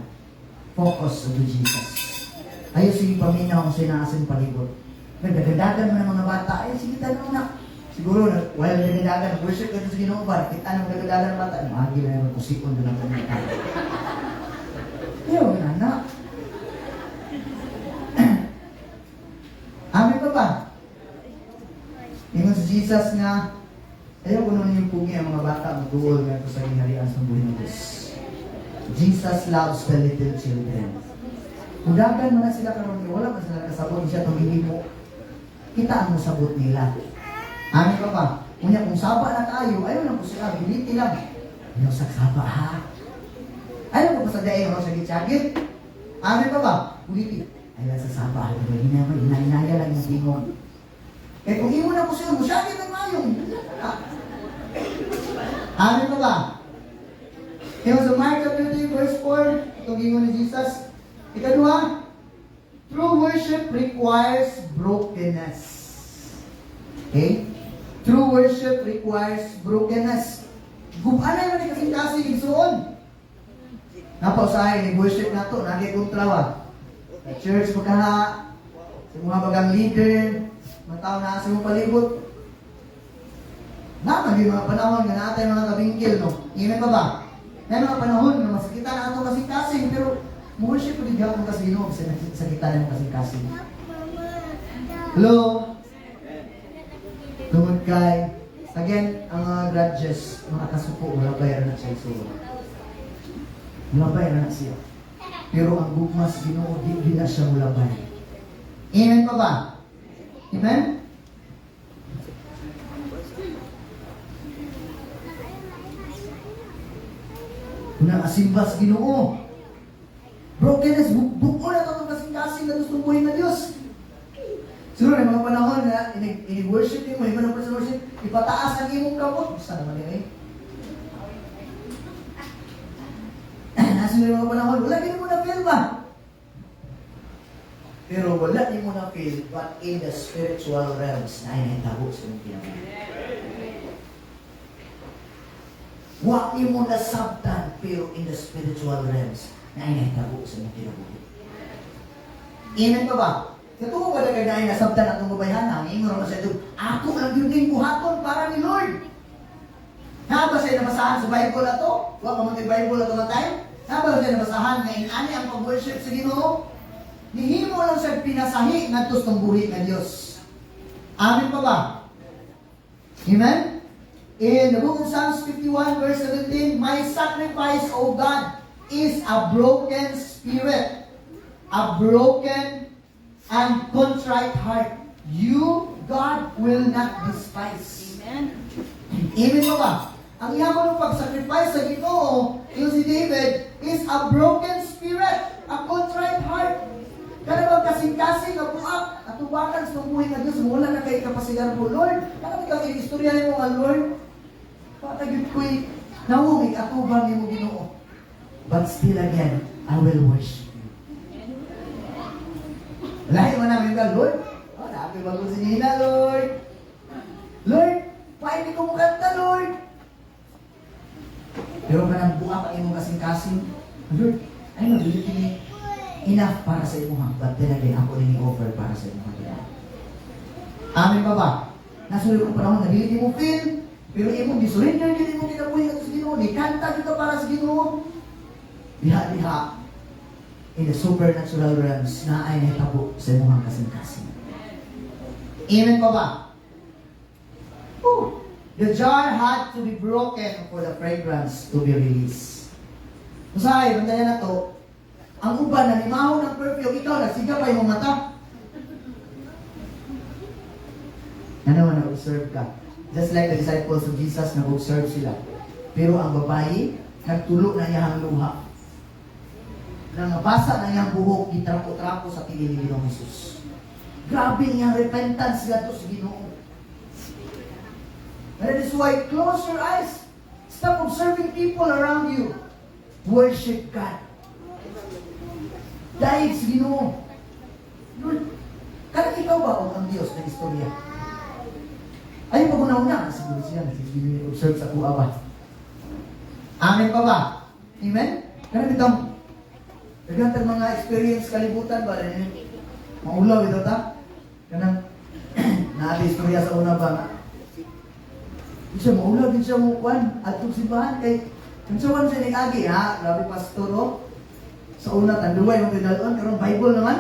focus on Jesus. Ayaw sige paminaw kung sinaasin palibot. Nagdagadagan mo ng mga bata, ay sige tanong na. Siguro, while nagdagadagan, worship ka sa Ginoo ba? Kita nang nagdagadagan ng bata, mahagi na naman kung sipon doon ang kanina. Ayaw, anak. Amin pa ba? Ingon si Jesus nga, ayaw ko naman yung pugi ang mga bata, magduol nga ito sa inarian sa buhay ng Diyos. Jesus loves the little children. Udagan mo na sila karon, wala pa sila kasabot siya tumingin mo. Kita mo sabot nila. Amin pa ba? Unya kung saba na tayo, ayaw lang po sila, biliti lang. Ayaw sa saba ha. Ayaw po pa sa dayo, sa gitsagit. Amin pa ba? Biliti. Ayaw sa saba ha. Hinaya lang yung tingong. Eh kung imo na po siya, masyagit ang mayong. Amin pa ba? Kaya sa Mark chapter 3 verse 4, itong ingon ni Jesus. Ikadua, true worship requires brokenness. Okay? True worship requires brokenness. Gubanay man ni kasing igsuon. Napausahay ni worship na to, nagay kontrawa. Sa church pagkaha, sa mga bagang leader, mga tao na sa mga palibot. Naman yung mga panahon nga natin mga kabingkil, no? Imen pa ba? May mga panahon na masakita na ito kasing-kasing, pero worship ko din gawin kasi Ginoo sa kita na kasing-kasing. Hello? Tungod kay, again, ang mga grudges, mga kasuko, wala bayaran na siya isulo. Wala bayaran na siya. Pero ang gugmas Ginoo, di na siya wala bayaran. Amen pa ba? Amen? Kung nakasimba sa Ginoo, brokenness, buko na ito kasing-kasing na gustong buhay ng Diyos. Siguro na mga panahon na ini-worship mo, iba ng person worship, ipataas ang imong kapot. Gusto naman yun Nasa mga panahon, wala din mo na feel ba? Pero wala din mo na feel, but in the spiritual realms, na inahitago sa mong kinabuhi. Wag niyo mo nasabtan, pero in the spiritual realms, na inahitago sa mong kinabuhi. Amen pa ba? Katumo ba na kayo na nasabtan at itong babayhan na, ang ingon naman sa ito, ako lang yun din buhaton para ni Lord. Naba sa'yo nabasahan sa Bible na to? Huwag ka mag-Bible na ito na tayo? Naba sa'yo nabasahan na inani ang pag-worship sa Ginoo? Nihimo lang sa pinasahi ng tustong buhi ng Diyos. Amen pa ba? Amen? In the book of Psalms 51 verse 17, my sacrifice, O God, is a broken spirit, a broken and contrite heart. You, God, will not despise. Amen. Amen pa ba? Ang iyang ng pag-sacrifice sa Ginoo, yung si David, is a broken spirit, a contrite heart. Kada bang kasing-kasing na buak, at tubakan sa buhay na Diyos, wala na kayo kapasigan mo, Lord. Kada bang i-istoryahin mo nga, Lord, patagid ko'y nawumig at tubang mo Ginoo. But still again, I will worship you. Lahi mo namin ka, Lord. Oh, naapin ba ko si Nina, Lord? Lord, paibig ko mo kanta, Lord. Pero manang buka pa imong kasing-kasing, Lord, ay mabilit enough para sa imo ha. But then again, ako rin i-offer para sa imo ha. Amin pa ba? Nasulit kong panahon na dili mo feel, pero imong gisurrender dili mo kinabuhi ka sa Ginoo, ni kanta kita para sa Ginoo. Diha-diha in the supernatural realms na ay nahitabo sa imong kasing-kasing. Amen pa ba? Oh. The jar had to be broken for the fragrance to be released. Usahay, bandayan na to, ang uban na limaho ng perfume, ikaw nagsiga pa yung mata. Ano man, nag-observe ka. Just like the disciples of Jesus, nag-observe sila. Pero ang babae, nagtulo na niyang luha. Nangabasa na niyang buhok, gitrapo-trapo sa piling ni Ginoong Jesus. Grabe niyang repentance nga to sa Ginoo. That is why close your eyes. Stop observing people around you. Worship God. Dahil sa Ginoo. Lord, karang ikaw ba o ang Diyos na istorya? Ayaw pa una-una. Siguro siya, observe sa kuha ba? Amen pa ba? Amen? Karang itong nagantag mga experience kalibutan ba? Maulaw ito ta? Kanang naali istorya sa una ba? Siya maulaw din siya mo kwan at simbahan kay kansawan siya ni Agi ha? Grabe pastor o. Sa una tanduay yung pinalon karong Bible naman.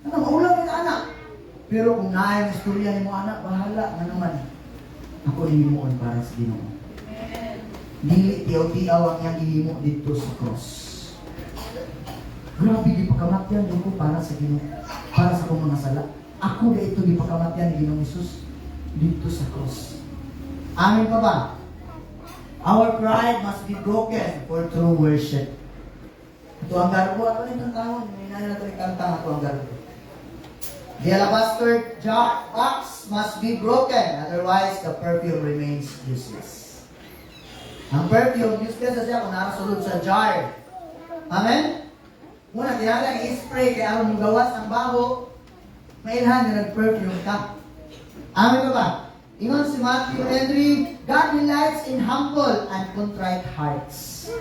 Ano maulaw din anak. Pero kung naayang istorya ni mo anak, bahala nga naman. Ako hihimoon para sa Ginoo. Dili tiyaw-tiyaw ang iyang hihimo dito sa cross. Grabe, di pagkamatyan ko para sa Ginoo. Para sa kong mga sala. Ako na ito di pagkamatyan ni Ginoong Isus dito sa cross. Amin pa ba? Our pride must be broken for true worship. Ito ang garbo. Ano yung taon? May na ito ikantang ito ang garbo. The alabaster jar box must be broken. Otherwise, the perfume remains useless. Ang perfume, useless na siya kung nakasulod sa jar. Amen? Muna, kailangan i-spray kaya ang gawas ang baho, mailhan na nag-perfume ka. Amen ba ba? Ingon si Matthew Henry, God delights in humble and contrite hearts.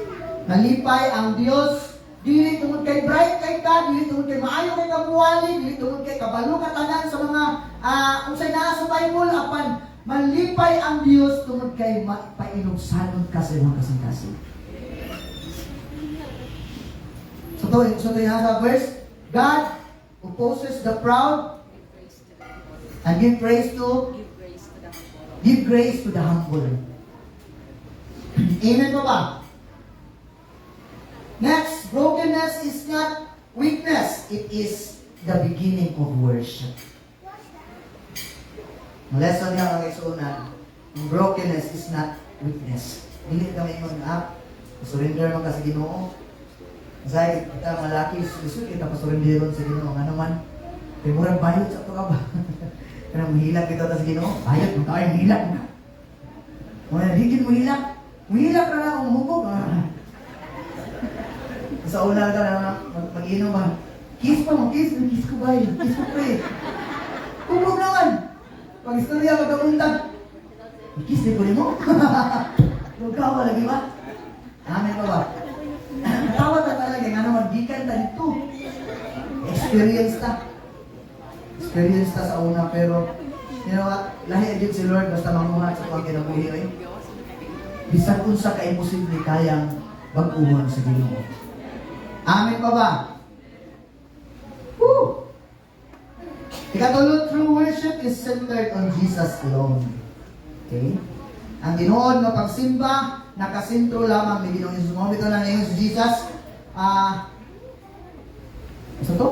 Nalipay ang Diyos, dili tungod kay bright kay ka, dili tungod kay maayo kay kabuwali, dili tungod kay kabalo ka tanan sa mga unsay naa sa Bible apan malipay ang Diyos tungod kay painugsanon ka sa imong kasing-kasing. So to yung sa verse, God opposes the proud and give grace to the humble. Amen pa ba? Next, brokenness is not weakness. It is the beginning of worship. Ang lesson niya ang isunan, brokenness is not weakness. Hindi kami yung surrender man ka sa Ginoo. Kasi kita malaki, gusto kita pasurrenderon sa Ginoo. Nga naman, kaya murang bayot sa ito ka ba? Kaya mahilak kita sa Ginoo, bayot mo tayo, mahilak na. Mga higit mahilak. Mahilak na lang ang hubog. Sa una ka na mag-inom ba? Kiss pa mo, kiss ko ba yun? Kiss ko pa eh. Hubog naman. Pag istorya magkamuntag, kiss din ko rin mo. Magkawa lagi ba? Amin pa ba? Tawa na talaga, nga naman, gikan ta dito. Experience ta sa una, pero you know what? Lahi agad si Lord basta mamuhat sa kong kinabuhi eh. Bisan unsa ka imposible kayang bag-uhon sa Ginoo. Amin pa ba? Woo! Ikatulog, true worship is centered on Jesus alone. Okay? Ang tinuod nga pagsimba, nakasintro lamang ni Ginoong Hesus. Mga ito lang ngayon si Jesus. Isa to?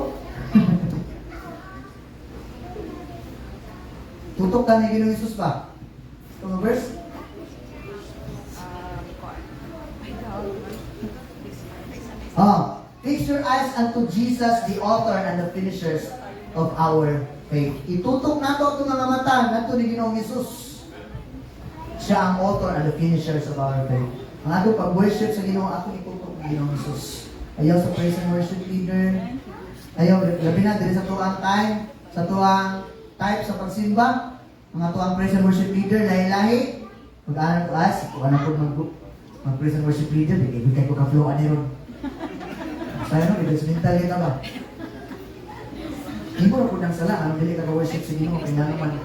Tutok ka ni Ginoong Hesus ba? Itong verse? Fix your eyes unto Jesus, the author and the finishers of our faith. Itutok nato itong mga mata nato ni Ginoong Hesus. Siya ang author and the finishers of our faith. Ang ato pag-worship sa Ginoo, ako itutok ni Ginoong Hesus. Ayaw sa praise and worship leader. Ayaw, labi na, dili sa tuwang time, sa tuwang type sa pagsimba. Mga tuwang praise and worship leader, lahi-lahi. Mag-aanan ko, kung ano po mag-praise and worship leader, bigay ko ka-flow ani ron. Saya no, bigay mental kita ba? Hindi mo na po nang sala, anong dili ka ka-worship sa Ginoo, kaya naman,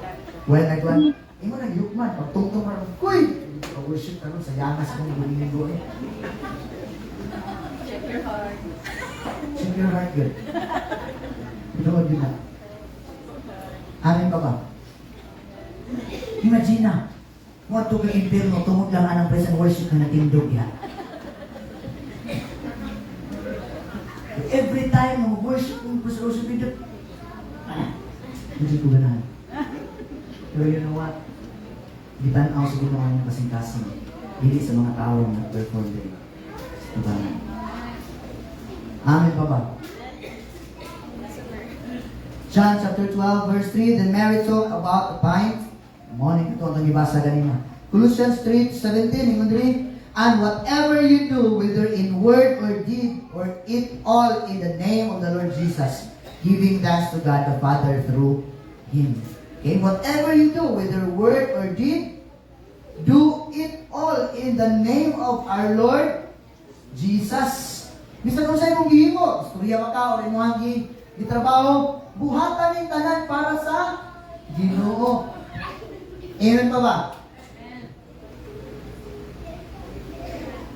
well, nagwan, hindi mo nang yukman, pagtungtong ka ron, kuy! Ka-worship ka ron, sa yamas mo, linggo eh. Check your heart. Check your heart, good. Ito din na. Amin pa ba? Imagine na, kung ito kang impirno, tungod lang anang praise and worship na natindog yan. Every time na mag-worship, praise and worship video, hindi ko ganahan. Pero you know what? Gitanaw sa ginawa niya kasing-kasing. Hindi sa mga tao na perform din. Diba? Amen pa ba? John chapter 12 verse 3, Then Mary took about a pint Morning ito ang ibasa ganina. Colossians 3:17, ingon diri, and whatever you do, whether in word or deed, or it all in the name of the Lord Jesus, giving thanks to God the Father through Him. Okay, whatever you do, whether word or deed, do it all in the name of our Lord Jesus. Bisan kung sa imong gihimo, istorya ka ka, o imong gitrabaho, buhatan ng tanan para sa Ginoo. Amen pa ba?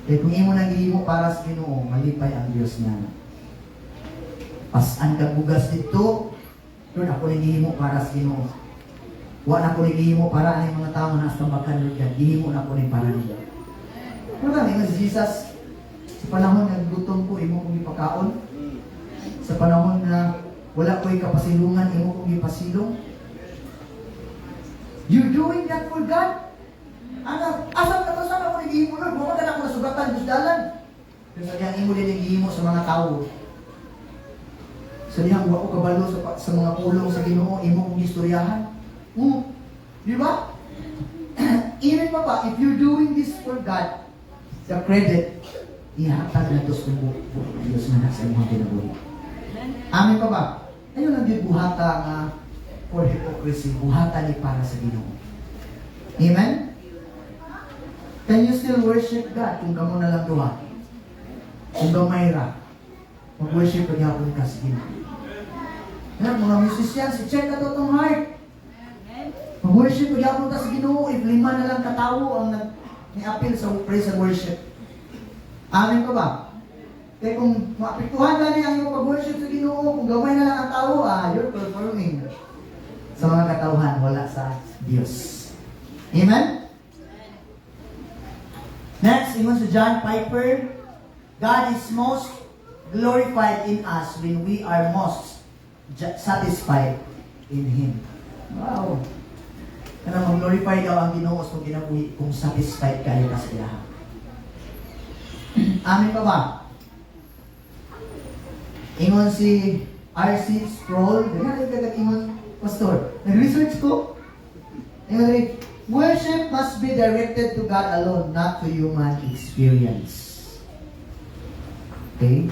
Kung imo nang gihimo para sa Ginoo, malipay ang Dios niya. Pasan ka bugas dito, Lord, ako nang gihimo para sa Ginoo. Wa na ko nang gihimo para ang mga tao na sa bakan Lord God, gihimo na ko ning para nila. Pero nga si Jesus, sa panahon na gutom ko, imo kong ipakaon. Sa panahon na wala ko'y kapasilungan, imo kong ipasilong. You're doing that for God? Ano, asal ka to sana ako nag-ihimo Lord, buka na ako nasugatan, Diyos dalan. Pero sa diyang imo din nag-ihimo sa mga tao. Sa diyang wako kabalo sa mga pulong sa Ginoo, imo kong istoryahan. Di ba? Even pa ba, if you're doing this for God, the credit, ihatag na ito sa Diyos na nasa imong kinabuhi. Amin pa ba? Ayun ang buhata nga for hypocrisy, buhata ni para sa Ginoo. Amen? Can you still worship God kung kamo na lang duha? Kung gamay ra, mag-worship ka gyapon ka sa Ginoo. Yan, mga musicians, i-check na to itong heart. Mag-worship ka gyapon ka sa Ginoo, if 5 na lang katawo ang ni-appeal sa praise and worship. Amen pa ba? Kaya kung maapektuhan na niya ang iyong pag-worship sa Ginoo, kung gamay na lang ang tao, you're performing. Sa mga katauhan, wala sa Diyos. Amen? Next, ingon sa John Piper, God is most glorified in us when we are most satisfied in Him. Wow! Kaya mag-glorify daw ang Ginoo sa ginabuhi kung satisfied kayo sa Iya. Amin pa ba? Ingon si R.C. Sproul, ingon, Pastor, nag-research ko. Ingon rin, worship must be directed to God alone, not to human experience. Okay?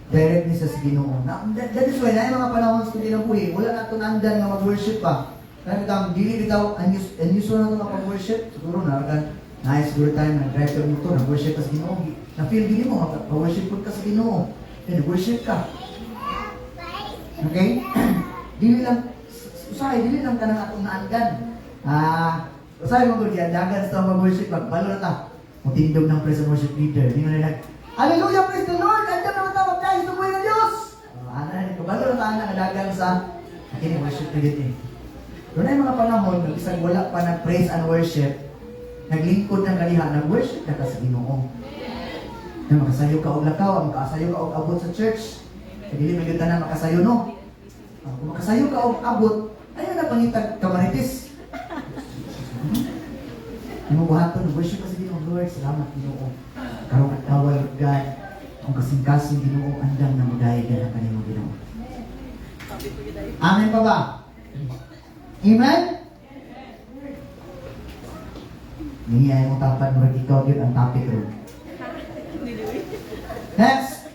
Direct ni sa Ginoo. That is why, na yung mga panahon sa kinabuhi, wala na tunandan nga mag-worship pa. Kaya bitaw, dili bitaw, unusual na ito mag-worship. Siguro na, nice, siguro tayo, nag-drive ka motor, nag-worship ka sa Ginoo. Na-feel din mo, mag-worship ka sa Ginoo. Nag-worship ka. Okay? Dili lang, dili lang ka na atong naandan. Usahay mo ko diyan, dagan sa mag-worship, magbalo na ta. Matindog ng praise and worship leader. Hindi mo na Hallelujah, praise the Lord! Andyan naman tayo mag-praise the buhay ng Diyos! Kabalo na tayo na dagan sa akin worship na dito. Doon ay mga panahon, nag-isang wala pa nag-praise and worship, naglingkod ng kaliha, nag-worship na ka sa Ginoo. Na makasayo ka og lakaw, makasayo ka og abot sa church. Dili man gyud tanan makasayo no. Kung makasayo ka og abot, ayo na pangitag kamaritis. Imo buhaton worship ka sa Ginoo, Lord, salamat Ginoo. Karong adlaw God, ang kasing-kasing Ginoo andam na magayad ka kanimo Ginoo. Amen pa ba? Amen? Niya mo tapat mo ikaw gyud ang topic ro. Next,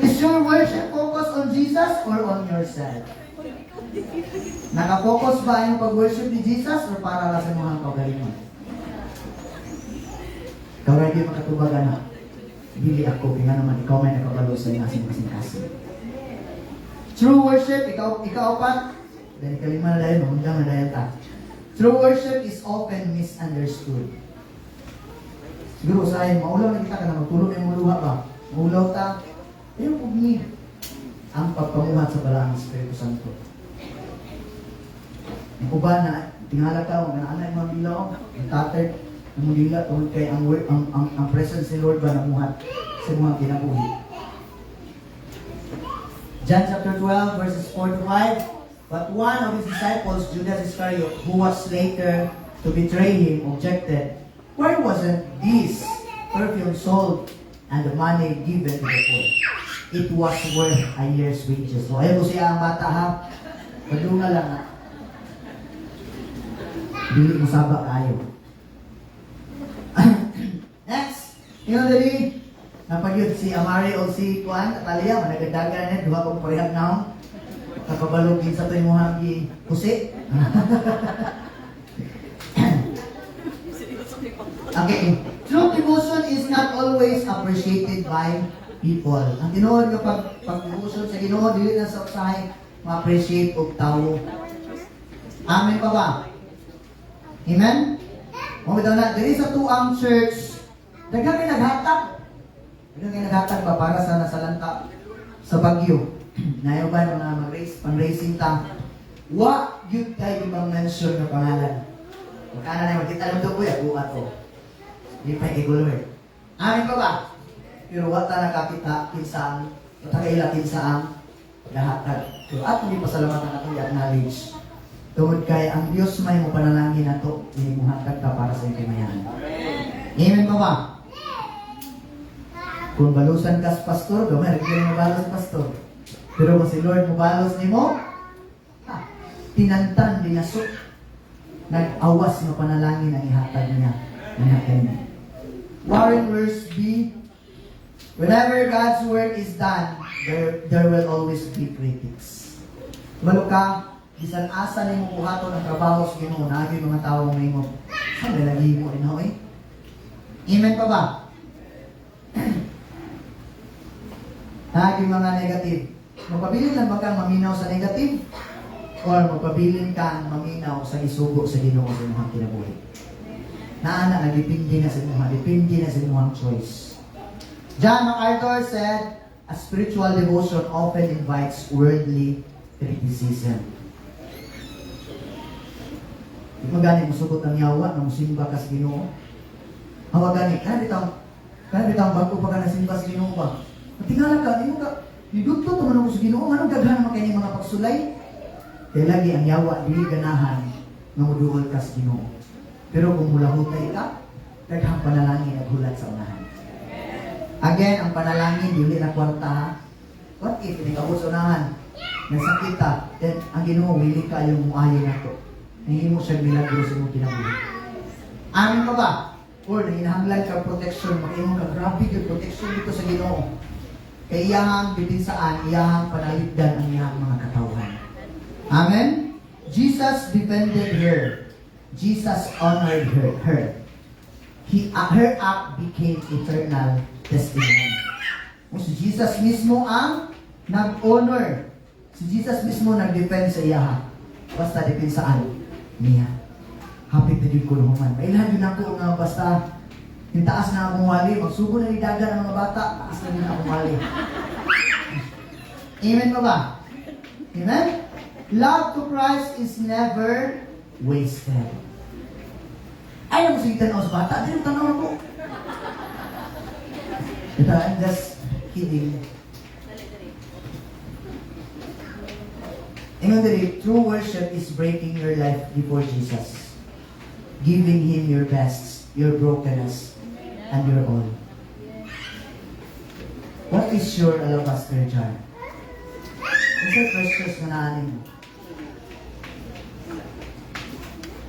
is your worship focused on Jesus or on yourself? Naka-focus ba yung pag-worship ni Jesus or para lang sa mga kagalingan? Ikaw rin yung makatubagan na, dili ako, kaya naman ikaw may nakabalo sa inasing kasing-kasing. True worship, ikaw pa, dahil kalima na dahil, mamundang na dahil ta. True worship is often misunderstood. Siguro sa akin, maulaw na kita ka na magtulog yung muluha ba? Maulaw ta, ayun po ni ang pagpamuhat sa balang ng Espiritu Santo. Ang uba na, tingala ka, ang naanay mga bilaw, ang tatay, ang mulila, tungkol kay ang presence ni Lord ba namuhat sa mga kinabuhi. John chapter 12, verses 4 to 5. But one of his disciples, Judas Iscariot, who was later to betray him, objected, why wasn't this perfume sold and the money given to the poor? It was worth a year's wages. So, ayun po siya ang bata ha. Padunga lang ha. Dili mo sabak ayo. Next, yung dali, napagyod si Amari o si Juan, Natalia, managadagan na, duha kong parehab na nakabalugin sa ito yung muhang pusi. Okay, true devotion is not always appreciated by people. Ang tinuod nga pag-devotion sa Ginoo, dili na sa usahay ma-appreciate og tawo. Amen pa ba? Amen? Mo bitaw na diri sa tuang church, daghang kay naghatag. Daghang kay naghatag ba para sa nasalanta sa Bagyo. Nayo ba mga mag-race, pang-racing ta? Wa gyud kay ibang mention nga pangalan. Kana na magkita lang to kuya, buat ko. Di pa igulwer. Amin pa ba? Pero wata nakakita kinsang, patakaila kinsang lahatag. Pero at hindi pasalamatan ako i-acknowledge. Tungod kay ang Diyos may mo panalangin na to, hindi mo hatag ka para sa ikimayan. Amen pa ba? Kung balusan ka sa pastor, gamay, rin mo balos sa pastor. Pero kung si Lord mo balos ni mo, tinantan, dinasok, nag-awas na panalangin ang ihatag niya. Warren Wiersbe, whenever God's work is done, there will always be critics. Malo ka, bisan asa ni mo buhaton ang trabaho sa Ginoo, nagi mga tao may mo. Saan nilagi mo rin eh? Amen pa ba? Nagi mga negative. Magpabilin lang ba kang maminaw sa negative? Or magpabilin kang maminaw sa isugo sa Ginoo sa imong kinabuhi? Naana, nagdepende na sa imong, depende na sa imong choice. John MacArthur said, a spiritual devotion often invites worldly criticism. Di mo gani musugot ang yawa na musimba ka sa Ginoo. Hawa gani, kaya bitang bago pa ka nasimba sa Ginoo ba? Matingala ka, di mo ka, didugto to man ako sa Ginoo, anong gaghan naman kayo mga pagsulay? Kaya lagi ang yawa, di ganahan na muduol ka sa Ginoo. Pero kung mulahutay ka, daghang panalangin at hulat sa unahan. Again, ang panalangin, dili na kwarta ha. What if, inigabot sa unahan, nagsakit ka, then ang Ginoo, willing ka yung muayo na to. Hindi mo siya milagro sa mong kinabuhi. Amin pa ba? Or nanginahanglan ka protection, mag-imong ka, grabe yung protection dito sa Ginoo. Kaya iyahang bibinsaan, iyahang panalipdan ang iyahang mga katawhan. Amen? Jesus defended her. Jesus honored her. Her act became eternal testimony. O si Jesus mismo ang nag-honor. Si Jesus mismo nag-defend sa iyaha. Basta depinsaan niya. Happy to din ko naman. Mailan yun ako nga basta hintaas na akong wali. Magsugo na idagan ang mga bata. Taas na yun akong wali. Amen pa ba? Amen? Love to Christ is never wasted. Ay, naman sige tanaw sa bata. Dito tanaw ako. Ito, I'm just kidding. Another, true worship is breaking your life before Jesus. Giving Him your best, your brokenness, and your all. What is your alabaster jar? It's a precious na naanin mo.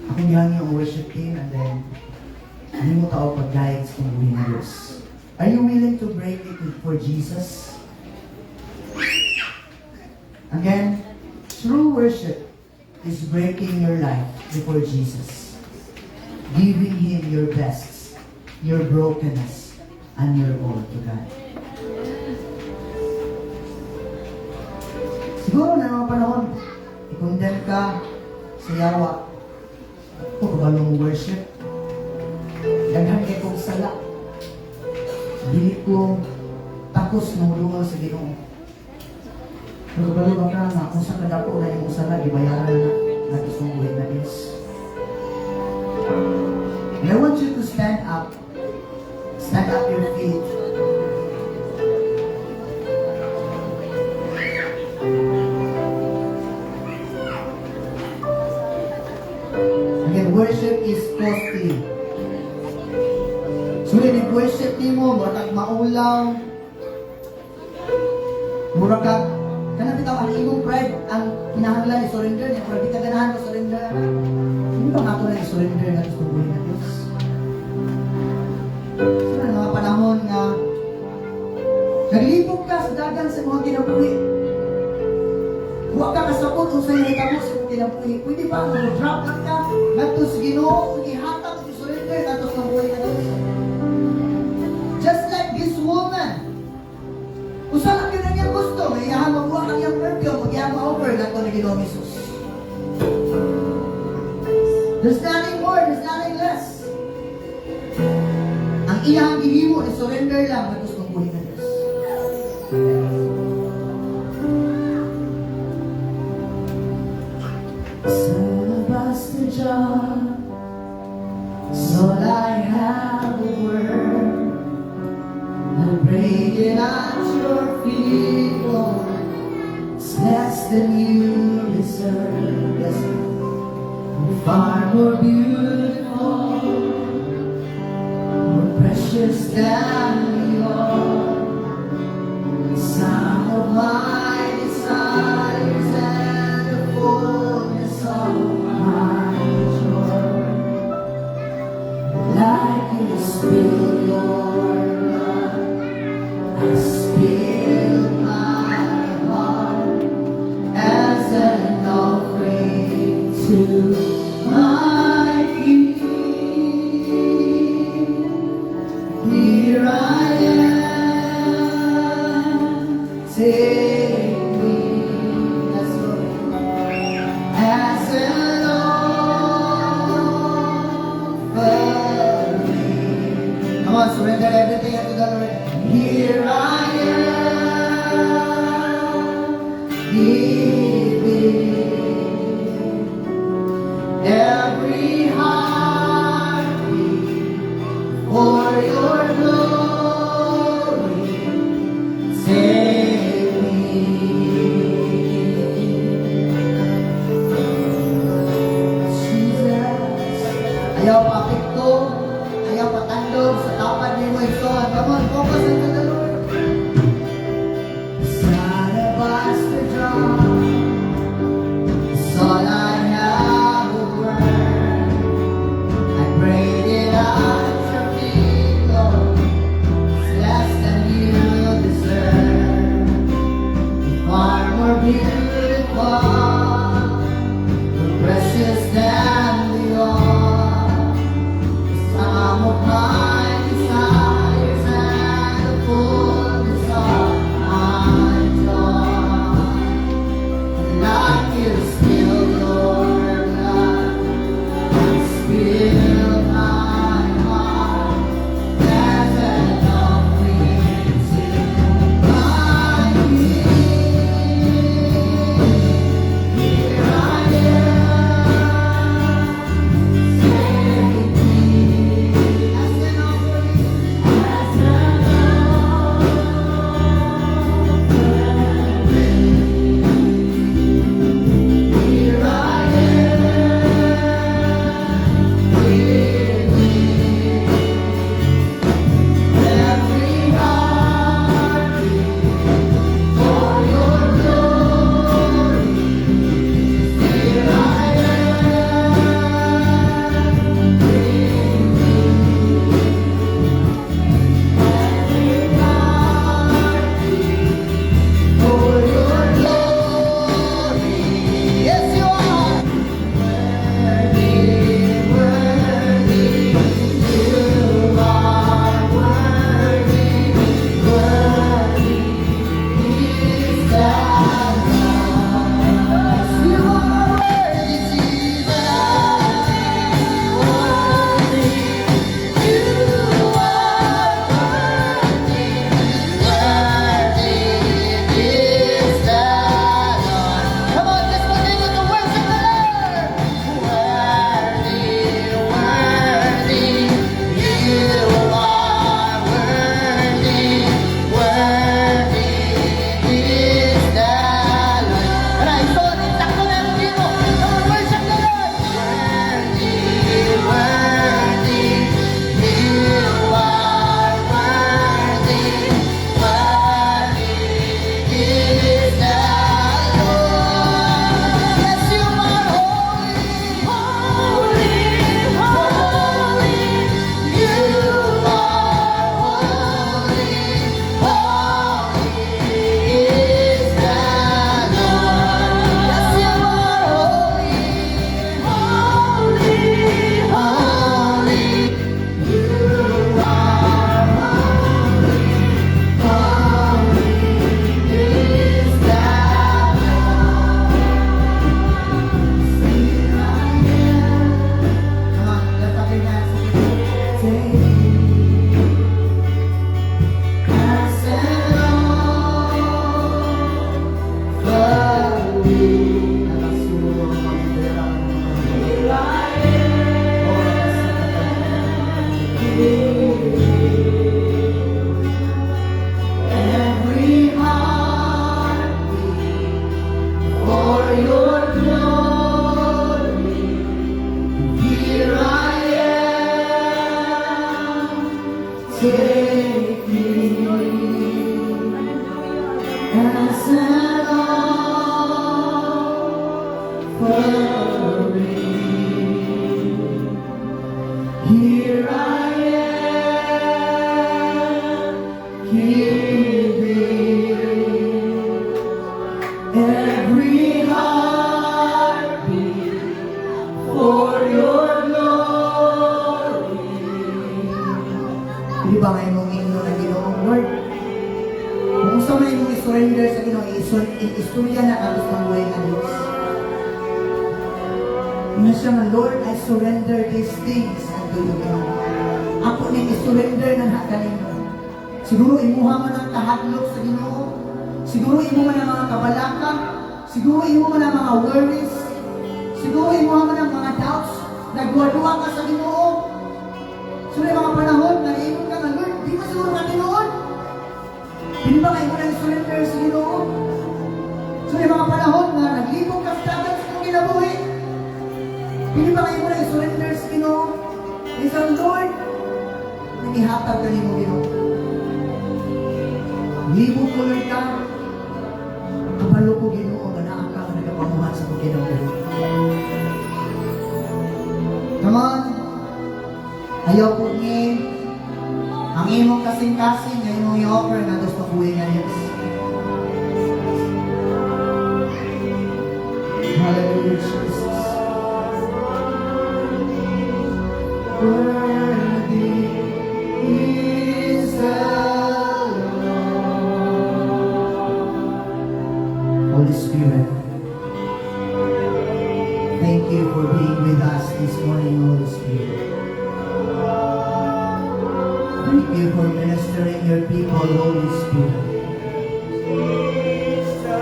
Akong gihangi ang worship team and then hindi mo tao pag-guide sa buhay ng Diyos. Are you willing to break it for Jesus? Again, true worship is breaking your life before Jesus. Giving Him your best, your brokenness, and your all to God. Siguro na mga panahon, i-condemn ka sa yawa. O kabalong worship. Daghan kay kong sala. Dili ko takos na mulungan sa Ginoo. Pero kabalo ba ka na kung sa kadako na yung sala, ibayaran na isang buhay na Diyos. And I want you to stand up. Stand up your feet. Worship is costly. So, worship ni mo, murag maulaw, murag ka, kanang bitaw, ang imong pride, ang kinahanglan ni surrender niya, murag di ka ganahan ko surrender. Hindi ba nga ito na i-surrender na gusto buhay na Diyos? Sino ang mga panahon nga naglibog ka sa dagan sa mga kinabuhi. Huwag ka kasapot kung sa'yo hitabo sa mga kinabuhi. Pwede ba ang drop lang ka? Nato sa Ginoo, ihatag, i-surrender, nato sa buhay na Diyos. Just like this woman. Kung saan ang kanyang gusto, may iyahan magbuha ang iyang perfume, mag-iyahan ma-offer, nato na Ginoo Jesus. There's nothing more, there's nothing less. Ang iyang gihimo, i-surrender lang, nato sa buhay na Diyos. Alabaster jar, all I have a word. I'll break it at your feet, Lord. It's less than you deserve. Yes, far more beautiful, more precious than we are. The sound of my desires and the fullness of my joy. Like you spill your blood, I spill my heart as an offering to my feet. Here I am, take me as an offering. Come on, surrender everything unto the Lord. Here I am, giving every heartbeat for your glory. Take me. Jesus, ayaw papikto, ayaw patandog sa tapat ni mo ito. Here I am, giving every heartbeat for your glory. Di ba ngayon mong himno na Ginoong Lord? Kung sa may mong surrender sa Ginoo, istorya na kapos ng buhay ng Diyos. Ina siya nga, Lord, I surrender these things unto you, Ginoo. Ako ning isurrender na nakalinyo. Siguro imuha man ang kahadlok sa Ginoo. Siguro imo man ang mga kabalaka. Siguro imo man ang mga worries. Siguro imuha man ang mga doubts. Nagduwa-duwa ka sa Ginoo. So may mga panahon na iyon ka nga, Lord, di ba siguro ka tinoon? Hindi ba kayo mo na surrender sa Ginoo? So may mga panahon na naglibog ka sa dagat sa iyong kinabuhi. Hindi ba kayo mo na surrender sa Ginoo? Isang Lord, nanihatag ka mo Ginoo. Libog ko Lord ka. Kapalo ko Ginoo, ganaan ka na nagapamuhan sa kong Ginoo. Come on. Ayaw po ni ang imong kasing-kasing na imong i-offer na gusto buhay nga Diyos. Hallelujah, Jesus. Worthy is the Lord. Holy Spirit, thank you for being with us this morning, Holy Spirit. Thank you for ministering your people, Holy Spirit.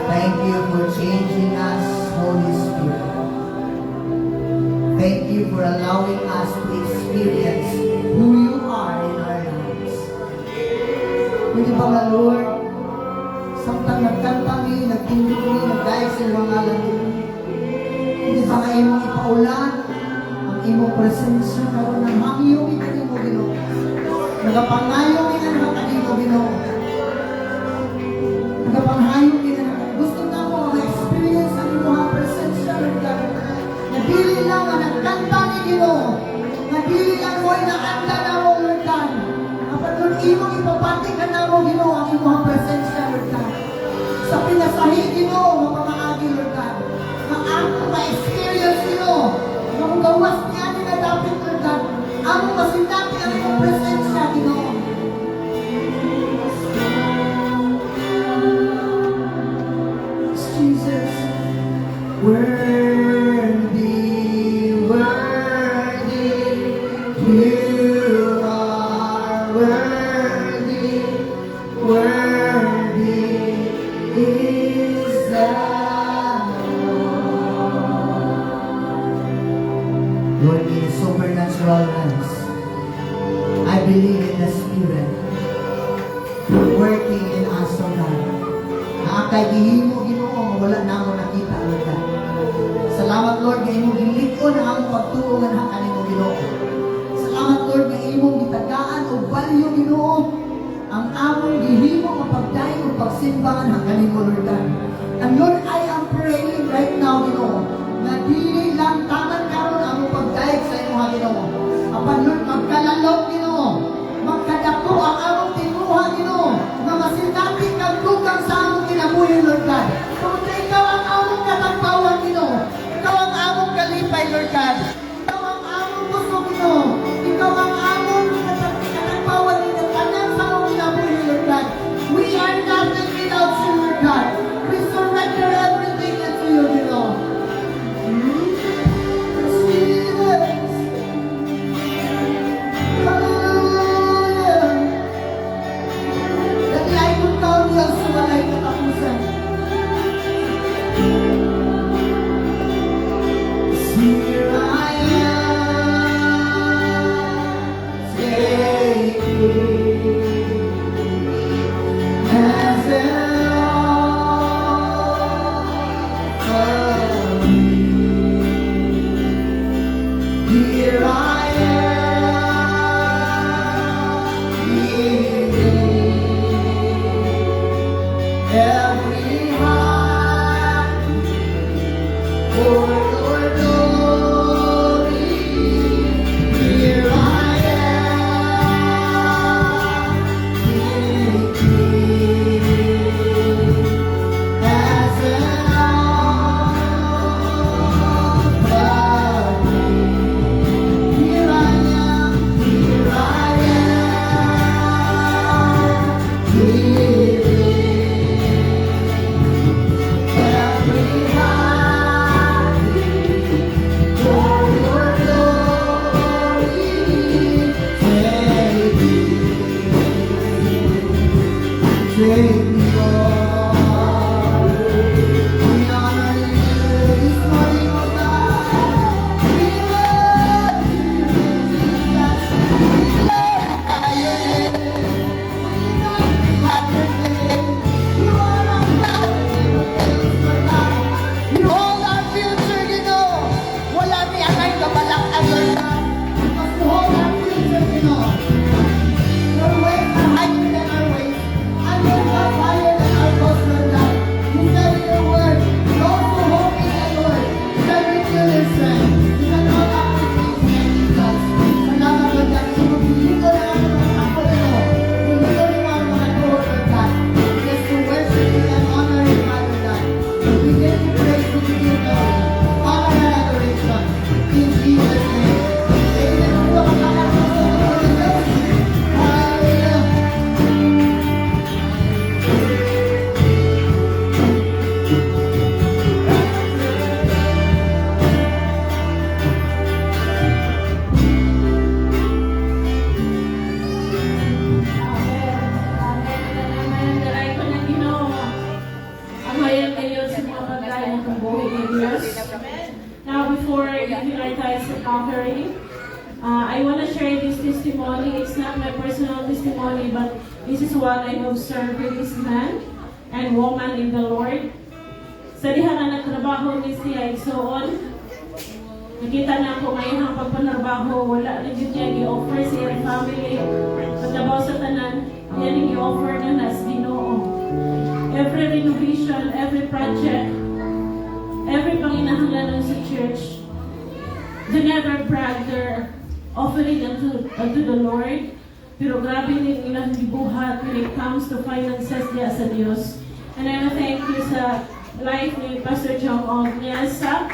Thank you for changing us, Holy Spirit. Thank you for allowing us to experience who you are in our lives. Pwede ba nga, Lord, samtang nagkanta ni, nagtindog ni, nagdahil sa mga ngalan ni, hindi ba nga imong ipaulan ang imong presensya karon ng hangyo ikaw mo, Ginoo. Nagapangayong ina na kanino, Ginoo. Nagapangayong ina na gusto na mo ma-experience ang iyong presensya, Lord God. Nabili lang ang nagkanta ni Ginoo. Nabili lang mo inaanda na mo, Lord God. Kapag Lord, imong ipapati ka na mo, Ginoo, ang iyong presensya, Lord God. Sa pinasahi, Ginoo, mapamaagi, Lord God. Ang ma-experience, Ginoo. Ang gawas niya na dapat, Lord God. Ang masinati ang iyong presensya, Ginoo. Jesus, worthy, worthy, you are worthy, worthy is the Lord, in supernatural realms, I believe in the Spirit working in us, O God. Naakay gihimo, Ginoo, wala na mo nakita, Lord God. Salamat, Lord, na imong gilikon ang among pagtuo nga nakanin mo, Ginoo. Salamat, Lord, na imong gitagaan o balyo, Ginoo, ang among gihimo mapagdayon o pagsimbangan hangganin mo, Lord God. And Lord, I am praying right now, Ginoo, na dili lang taman karon ang among pagdayon sa imong Ginoo. Apan Lord, magkalalok, Ginoo, magkadako ang among tinuha, Ginoo, na masinati kang dugang sa among kinabuhi, Lord God. Kung ikaw ang among katagpawan, Ginoo, ikaw ang among kalipay, Lord God. Ikaw ang among gusto, Ginoo. Ikaw ang among katagpawan, Ginoo, tanan sa among kinabuhi, Lord God. We are nothing without you, Lord God. We surrender everything to you, Ginoo. Here I am, take me as an offering. Here I am, giving every heart for Now, before giving our tithes and offering, I want to share this testimony. It's not my personal testimony, but this is what I observed with this man and woman in the Lord. Sa diha na nagtrabaho ni siya, igsoon, nakita na ako ngayong pagpanarbaho, wala na yun niya i-offer sa iyang family. Paglabaw sa tanan, yan yung i-offer na nas Ginoo. Every renovation, every project, every panginahanglan sa church, they never brag their offering unto the Lord. Pero grabe yung ilang gibuhat when it comes to finances diya sa Diyos. And I want to thank you sa life ni Pastor Jong Ogniasa.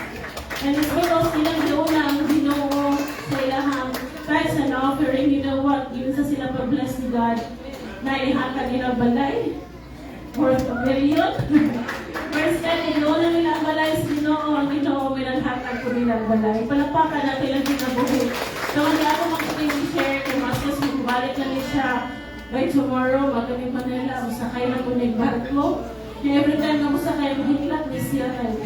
And it's because ilang unang Ginoo sa ilahang tithes and offering, you know what, yun sa sila pa-bless ni God, na ihatag ilang balay, worth a million. First time, inoon na nilang balay, Ginoo, ang Ginoo, may naghatag ko nilang balay. Palapakan natin lang kinabuhi. So, hindi ako makapag-share kung mas balik na niya siya by tomorrow, magaling Manila, masakay na ko ng barko. And every time na masakay, maghihilap ni siya kayo.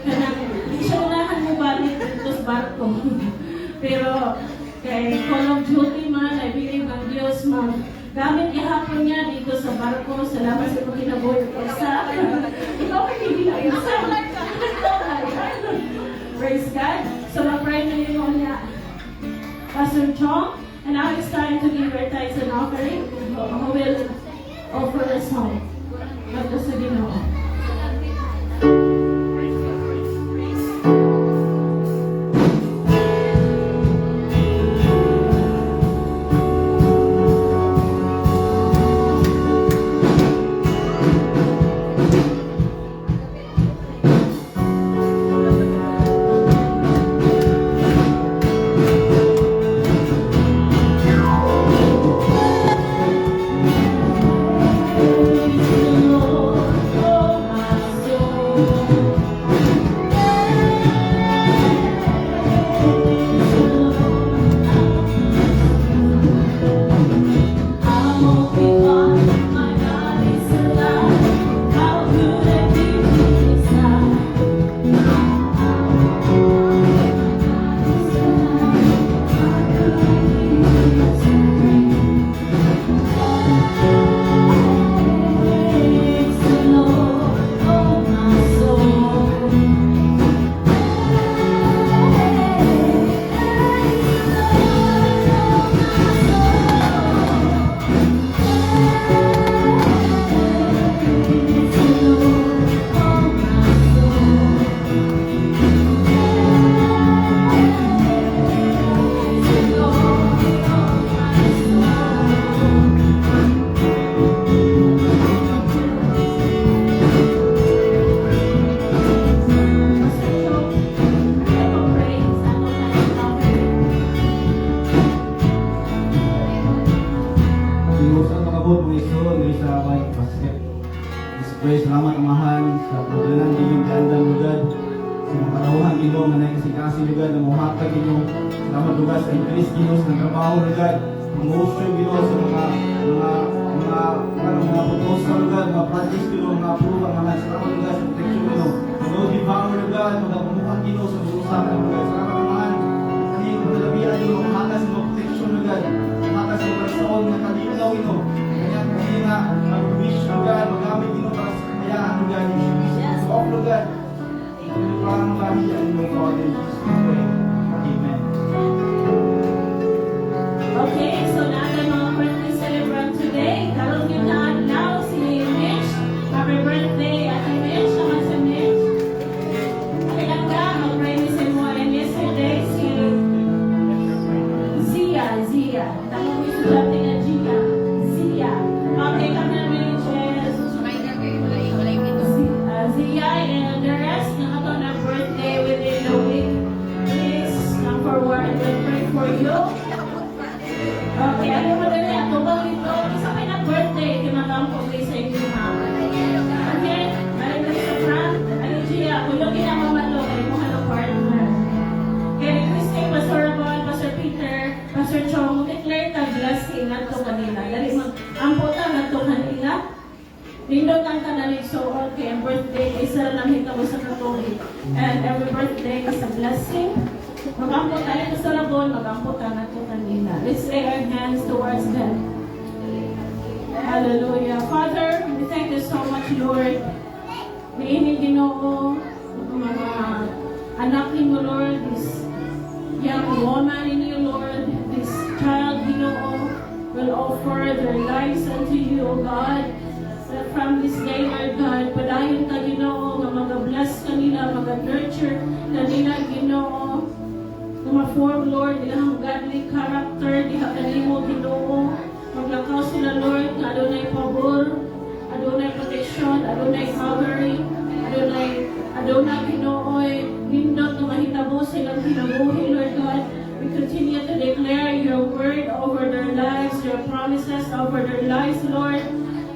Hindi siya unahan mo balik dito sa barko. Pero, kay Call of Duty man, I believe ang Diyos man, gamit ihapon niya dito sa barko, salamat sa pagkinabuhi ko sa ikaw ay hindi na isa. Praise God. So, ma-pray na yun niya. Pastor Chong, and now it's time to give our tithes and offering. Who will offer a song? Bago sa Ginoo. Salamat amahan sa pagdanan din yung gandang lugar sa mga panahon Ginoo nga naikasing lugar na muhatag Ginoo. Salamat lugar sa increase Ginoo sa trabaho lugar, promotion Ginoo sa mga proposal lugar, mga projects Ginoo, mga approval mga salamat lugar sa protection Ginoo. Ginoo devour lugar, magapamukan Ginoo sa usapan lugar. Salamat amahan sa iyong pagdalabihan Ginoo, mahatas sa protection lugar, mahatas sa personal na kalinaw Ginoo. Kanya nga mag-wish lugar, magamit Ginoo para sa kayaan lugar Ginoo. So off lugar. Parang lahi ang mga Father Jesus. Amen. Okay, so natin mga birthday celebrant today. Karoon yun na now si Mitch. Happy birthday, Ate Mitch. Naman si Mitch. Kailan ka, mag-pray ni si mo. And yesterday, si Zia. Tanong mo yung estudyante na Zia. Okay, kami namin yung chest. Zia and the rest, nakataon na birthday within a week. Please come forward and pray for you. Okay, ano mo din yan? Tubang dito. Isa may na-birthday. Kinakampong kayo sa inyo, ha? Okay, balik na sa front. Ano, Gia? Kulogin ang mamalo. Ay mo ka ng partner. Kaya Christine, Pastor Ramon, Pastor Peter, Pastor Chong, declare ka blessing at ito kanila. Dali mag-amputan at ito kanila. Nindot ang kanalig so okay, ang birthday, isa lang hita mo sa katuloy. And every birthday is a blessing. Magampo tayo sa labon, magampo tayo na ito kanina. Let's lay our hands towards them. Hallelujah. Father, we thank you so much, Lord. Niinig Ginoo, mga anak ninyo, Lord, this young woman in you, Lord, this child, Ginoo, will offer their lives unto you, O God. That from this day, Lord God, padayon ka, Ginoo, nga mag-bless kanila, mag-nurture kanila, Ginoo, nga ma-form, Lord, ilang godly character, diha kanimo, Ginoo. Maglakaw sila, Lord, nga adunay pabor, adunay protection, adunay covering, adunay Ginoo'y nindot na mahitabo silang kinabuhi, Lord God. We continue to declare your word over their lives, your promises over their lives, Lord.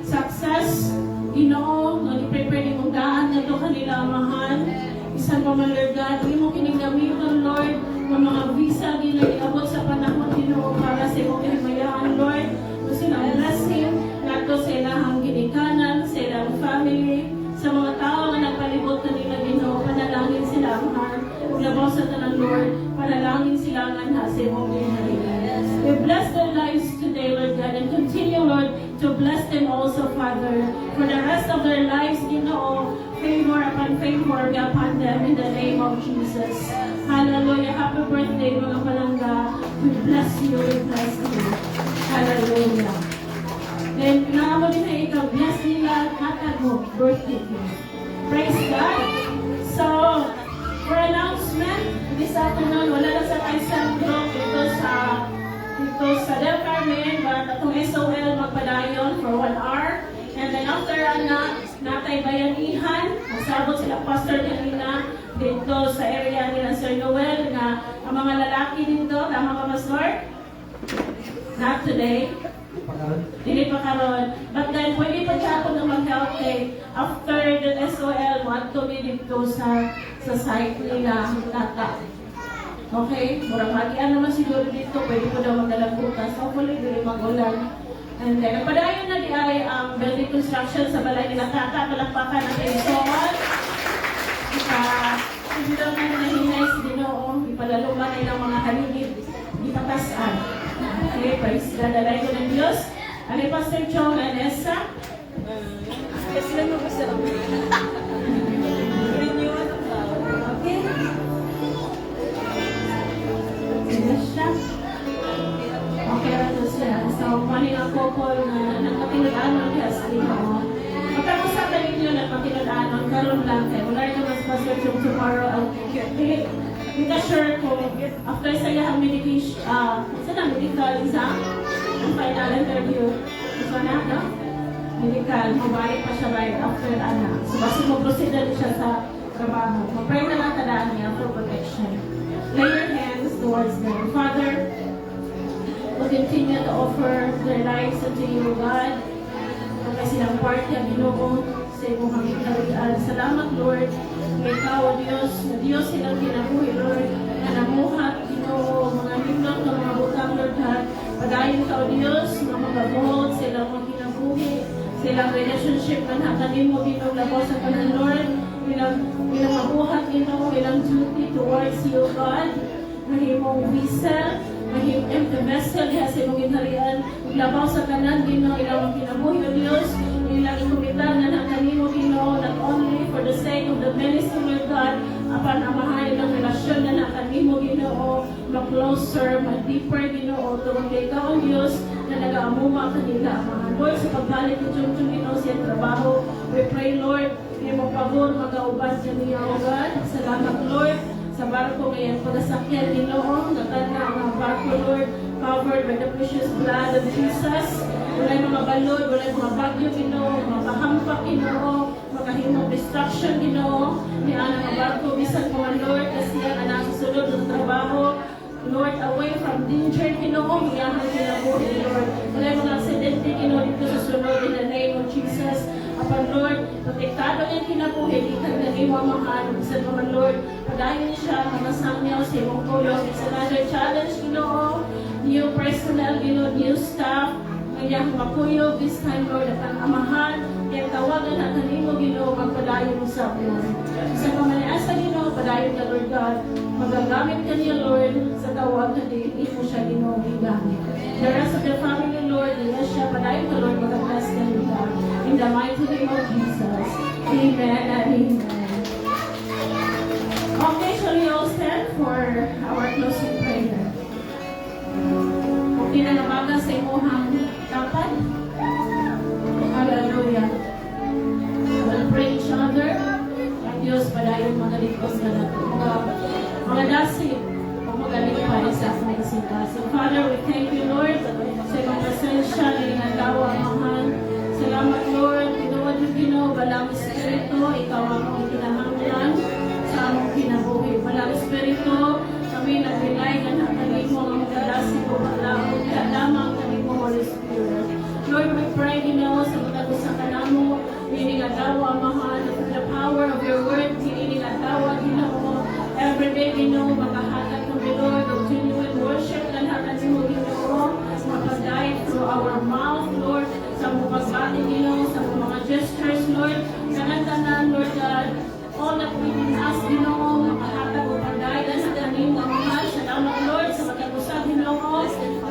Success, Ginoo, nga i-prepare mong daan na ito kanila, Amahan. Isang pa man, Lord God, hindi mo kinigamitan, Lord, ng mga visa din na iabot sa panahon, Ginoo, para sa iyong kahimayaan, Lord. Kung silang blessing, nato sa ilahang ginikanan, sa ilang family, sa mga tao na nagpalibot kanila, Ginoo, panalangin sila, Amahan. Ulabaw sa tanan, Lord, panalangin sila nga na sa iyong kahimayaan. We bless their lives today, Lord God, and continue, Lord, to bless them also, Father, for the rest of their lives, Ginoo, favor upon favor upon them in the name of Jesus. Hallelujah. Happy birthday, mga palangga. We bless you, we bless you. Hallelujah. Then, naamo din na ikaw, bless nila, hatag mo, birthday mo. Praise God. So, for announcement, this afternoon, wala lang sa Kaisan Group dito sa Del Carmen, but atong SOL magpadayon for 1 hour. And then after natay bayanihan, masabot sila pastor kanina dito sa area nila Sir Noel nga ang mga lalaki dito, tama ba Pastor? Not today. Dili pa karon. But then pwede pa siya ako na mag-help kay after the SOL, want to be dito sa site nila Tata. Okay? Murang magian naman siguro dito, pwede ko daw magdalang butas. Hopefully, dili mag-ulan. And then, napadayon na di ay ang building construction sa balay nila Tata, palakpakan ng Quezon. Hindi daw na nahinay si Ginoo, ipalaluman nilang mga haligid, ipatasan. Okay, praise God, alay ko ng Diyos. Ano Pastor Chong and Esa? Yes lang mo gusto. Renewal ng tao. Okay. Sino siya? Okay, ito siya. So, maling ang couple na nagpatinag-anon kaya sa Ginoo. Magkakusapan ninyo na patinag-anon, karoon lang kayo. Wala rin naman sa Pastor Chong tomorrow. Hindi ka sure kung after sa iyang medication, saan ang medical exam? Ang final interview. So, no? Medical, mabalik pa siya right after So, basta mo-proceed na siya sa trabaho. Mag-pray na lang tadaan niya for protection. Lay your hands towards them. Father, we continue to offer their lives unto you, God. Kaya silang part niya, Ginoo, sa iyong hamikalian. Salamat, Lord. Kaya ikaw, O Diyos, na Diyos silang kinabuhi, Lord, na namuhat, Ginoo, mga himnot ng mga butang, Lord God. Padayon ka, O Diyos, na magabuhot silang mga kinabuhi, silang relationship na nakanin mo, Ginoo, labaw sa kanan, Lord. Ilang mabuhat, Ginoo, ilang duty towards you, God. Mahimong visa, mahimong vessel, diha sa imong ginharian, labaw sa kanan, Ginoo, ilang kinabuhi, O Diyos, ilang ikumitan na nakanin mo, Ginoo, not only for the sake of the ministry, Lord God, apan amahan ilang relasyon na nakanin mo, Ginoo, ma-closer, ma-deeper, Ginoo, tungkol kay ikaw, O Diyos, na nag-aamuma kanila, amahan. Lord, sa pagbalik ng Jung-Jung, Ginoo, siya trabaho, we pray, Lord, may magpabor, mag-aubad kaniya, O God. Salamat, Lord, sa barko ngayon, pag-asakyan, Ginoo, natanda ang barko, Lord, covered by the precious blood of Jesus. Wala'y mga balod, wala'y mga bagyo, Ginoo, mga pahampak, Ginoo, makahimong destruction, Ginoo, ni ang barko, bisan po, Lord, kasi yan ang nasusunod ng trabaho, Lord, away from danger, Ginoo, hiyahan kinabuhi, Lord. Wala'y mga aksidente, Ginoo, dito sa sunod, in the name of Jesus. Apan, Lord, protektado niya kinabuhi, di ka na iwamahan, bisan po, Lord, padayon siya, mamasang niya sa imong tulong. It's another challenge, Ginoo, new personnel, Ginoo, new staff, Kaya makuyog this time, Lord, at ang amahan, yung tawagan na kanimo, Ginoo, magpadayon sa Lord. Sa pamaniasa, Ginoo, padayon ka, Lord God. Magagamit ka niya, Lord, sa tawagan din, imo siya, Ginoo, igamit. The rest of the family, Lord, nila siya, padayon ka, Lord, magagas ka, Lord God. In the mighty name of Jesus. Amen and amen. Okay, shall we all stand for our closing prayer? Okay na namaga sa imuhang dapat? Hallelujah. We'll pray each other. Ang Diyos padayon magaligos na natin. Mga dasig o magaligpay sa akong kasing-kasing. Father, we thank you, Lord, sa iyong presensya na inagawa ang mahal. Salamat, Lord. Tinuod yung Ginoo, Balang Espiritu, ikaw ang among kinahanglan sa among kinabuhi. Balang Espiritu, kami nag-rely na nakalimo ang mga dasig o malaon. Kaya lamang kanimo, Holy Spirit. Lord, we pray, Ginoo, sa mga sa kanamo, hiningadawa, mahal, with the power of your word, hiningadawa, Ginoo, every day, Ginoo, makahatag kami, Lord, of genuine worship, lanhakan mo, Ginoo, mapag-guide through our mouth, Lord, sa mga pagbati, Ginoo, sa mga gestures, Lord, tanan-tanan, Lord God, all that we can ask, Ginoo, makahatag o pag-guide, lanhakan mo, mahal, salamat, Lord, sa magkagusap, Ginoo,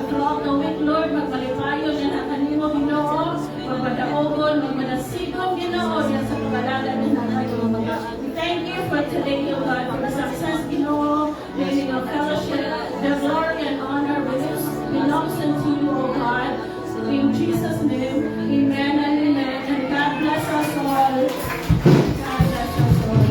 throughout the week, Lord, magpalipayo, lanhakan mo, Ginoo, magpadaogon, magmadasigong, Ginoo, yan sa pagalaga ng mga. Thank you for today, O God, for the success, Ginoo, meaning of fellowship, the glory and honor belongs unto you, O God. In Jesus' name, amen and amen. And God bless us all. God bless us all.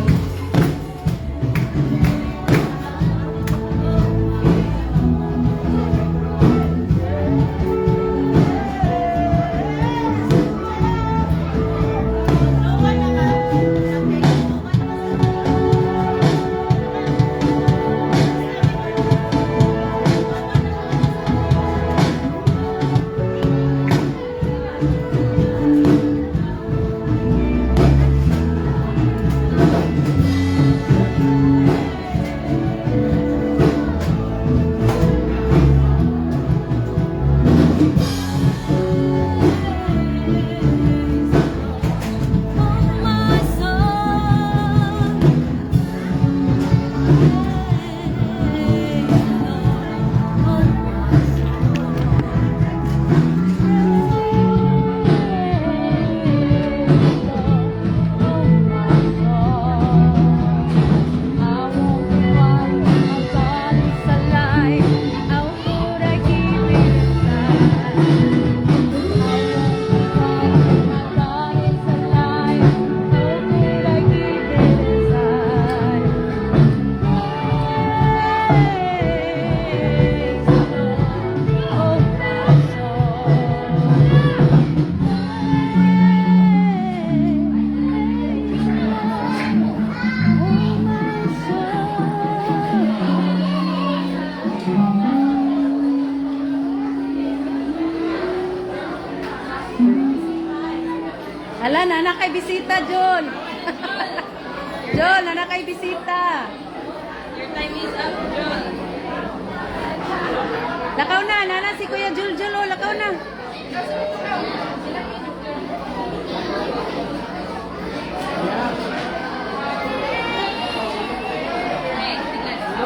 Ala, nana kay bisita, Jol. Jol, nana kay bisita. Your time is up, John. Lakaw na, nana si Kuya Jul, Jul, oh, lakaw na.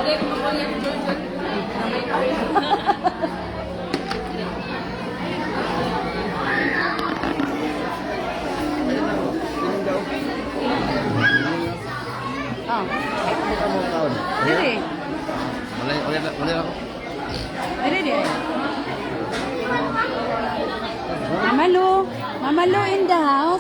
Okay, pumakuha niya si John. Oh. Dili. Wala ako. Dili. Mama Lu in the house.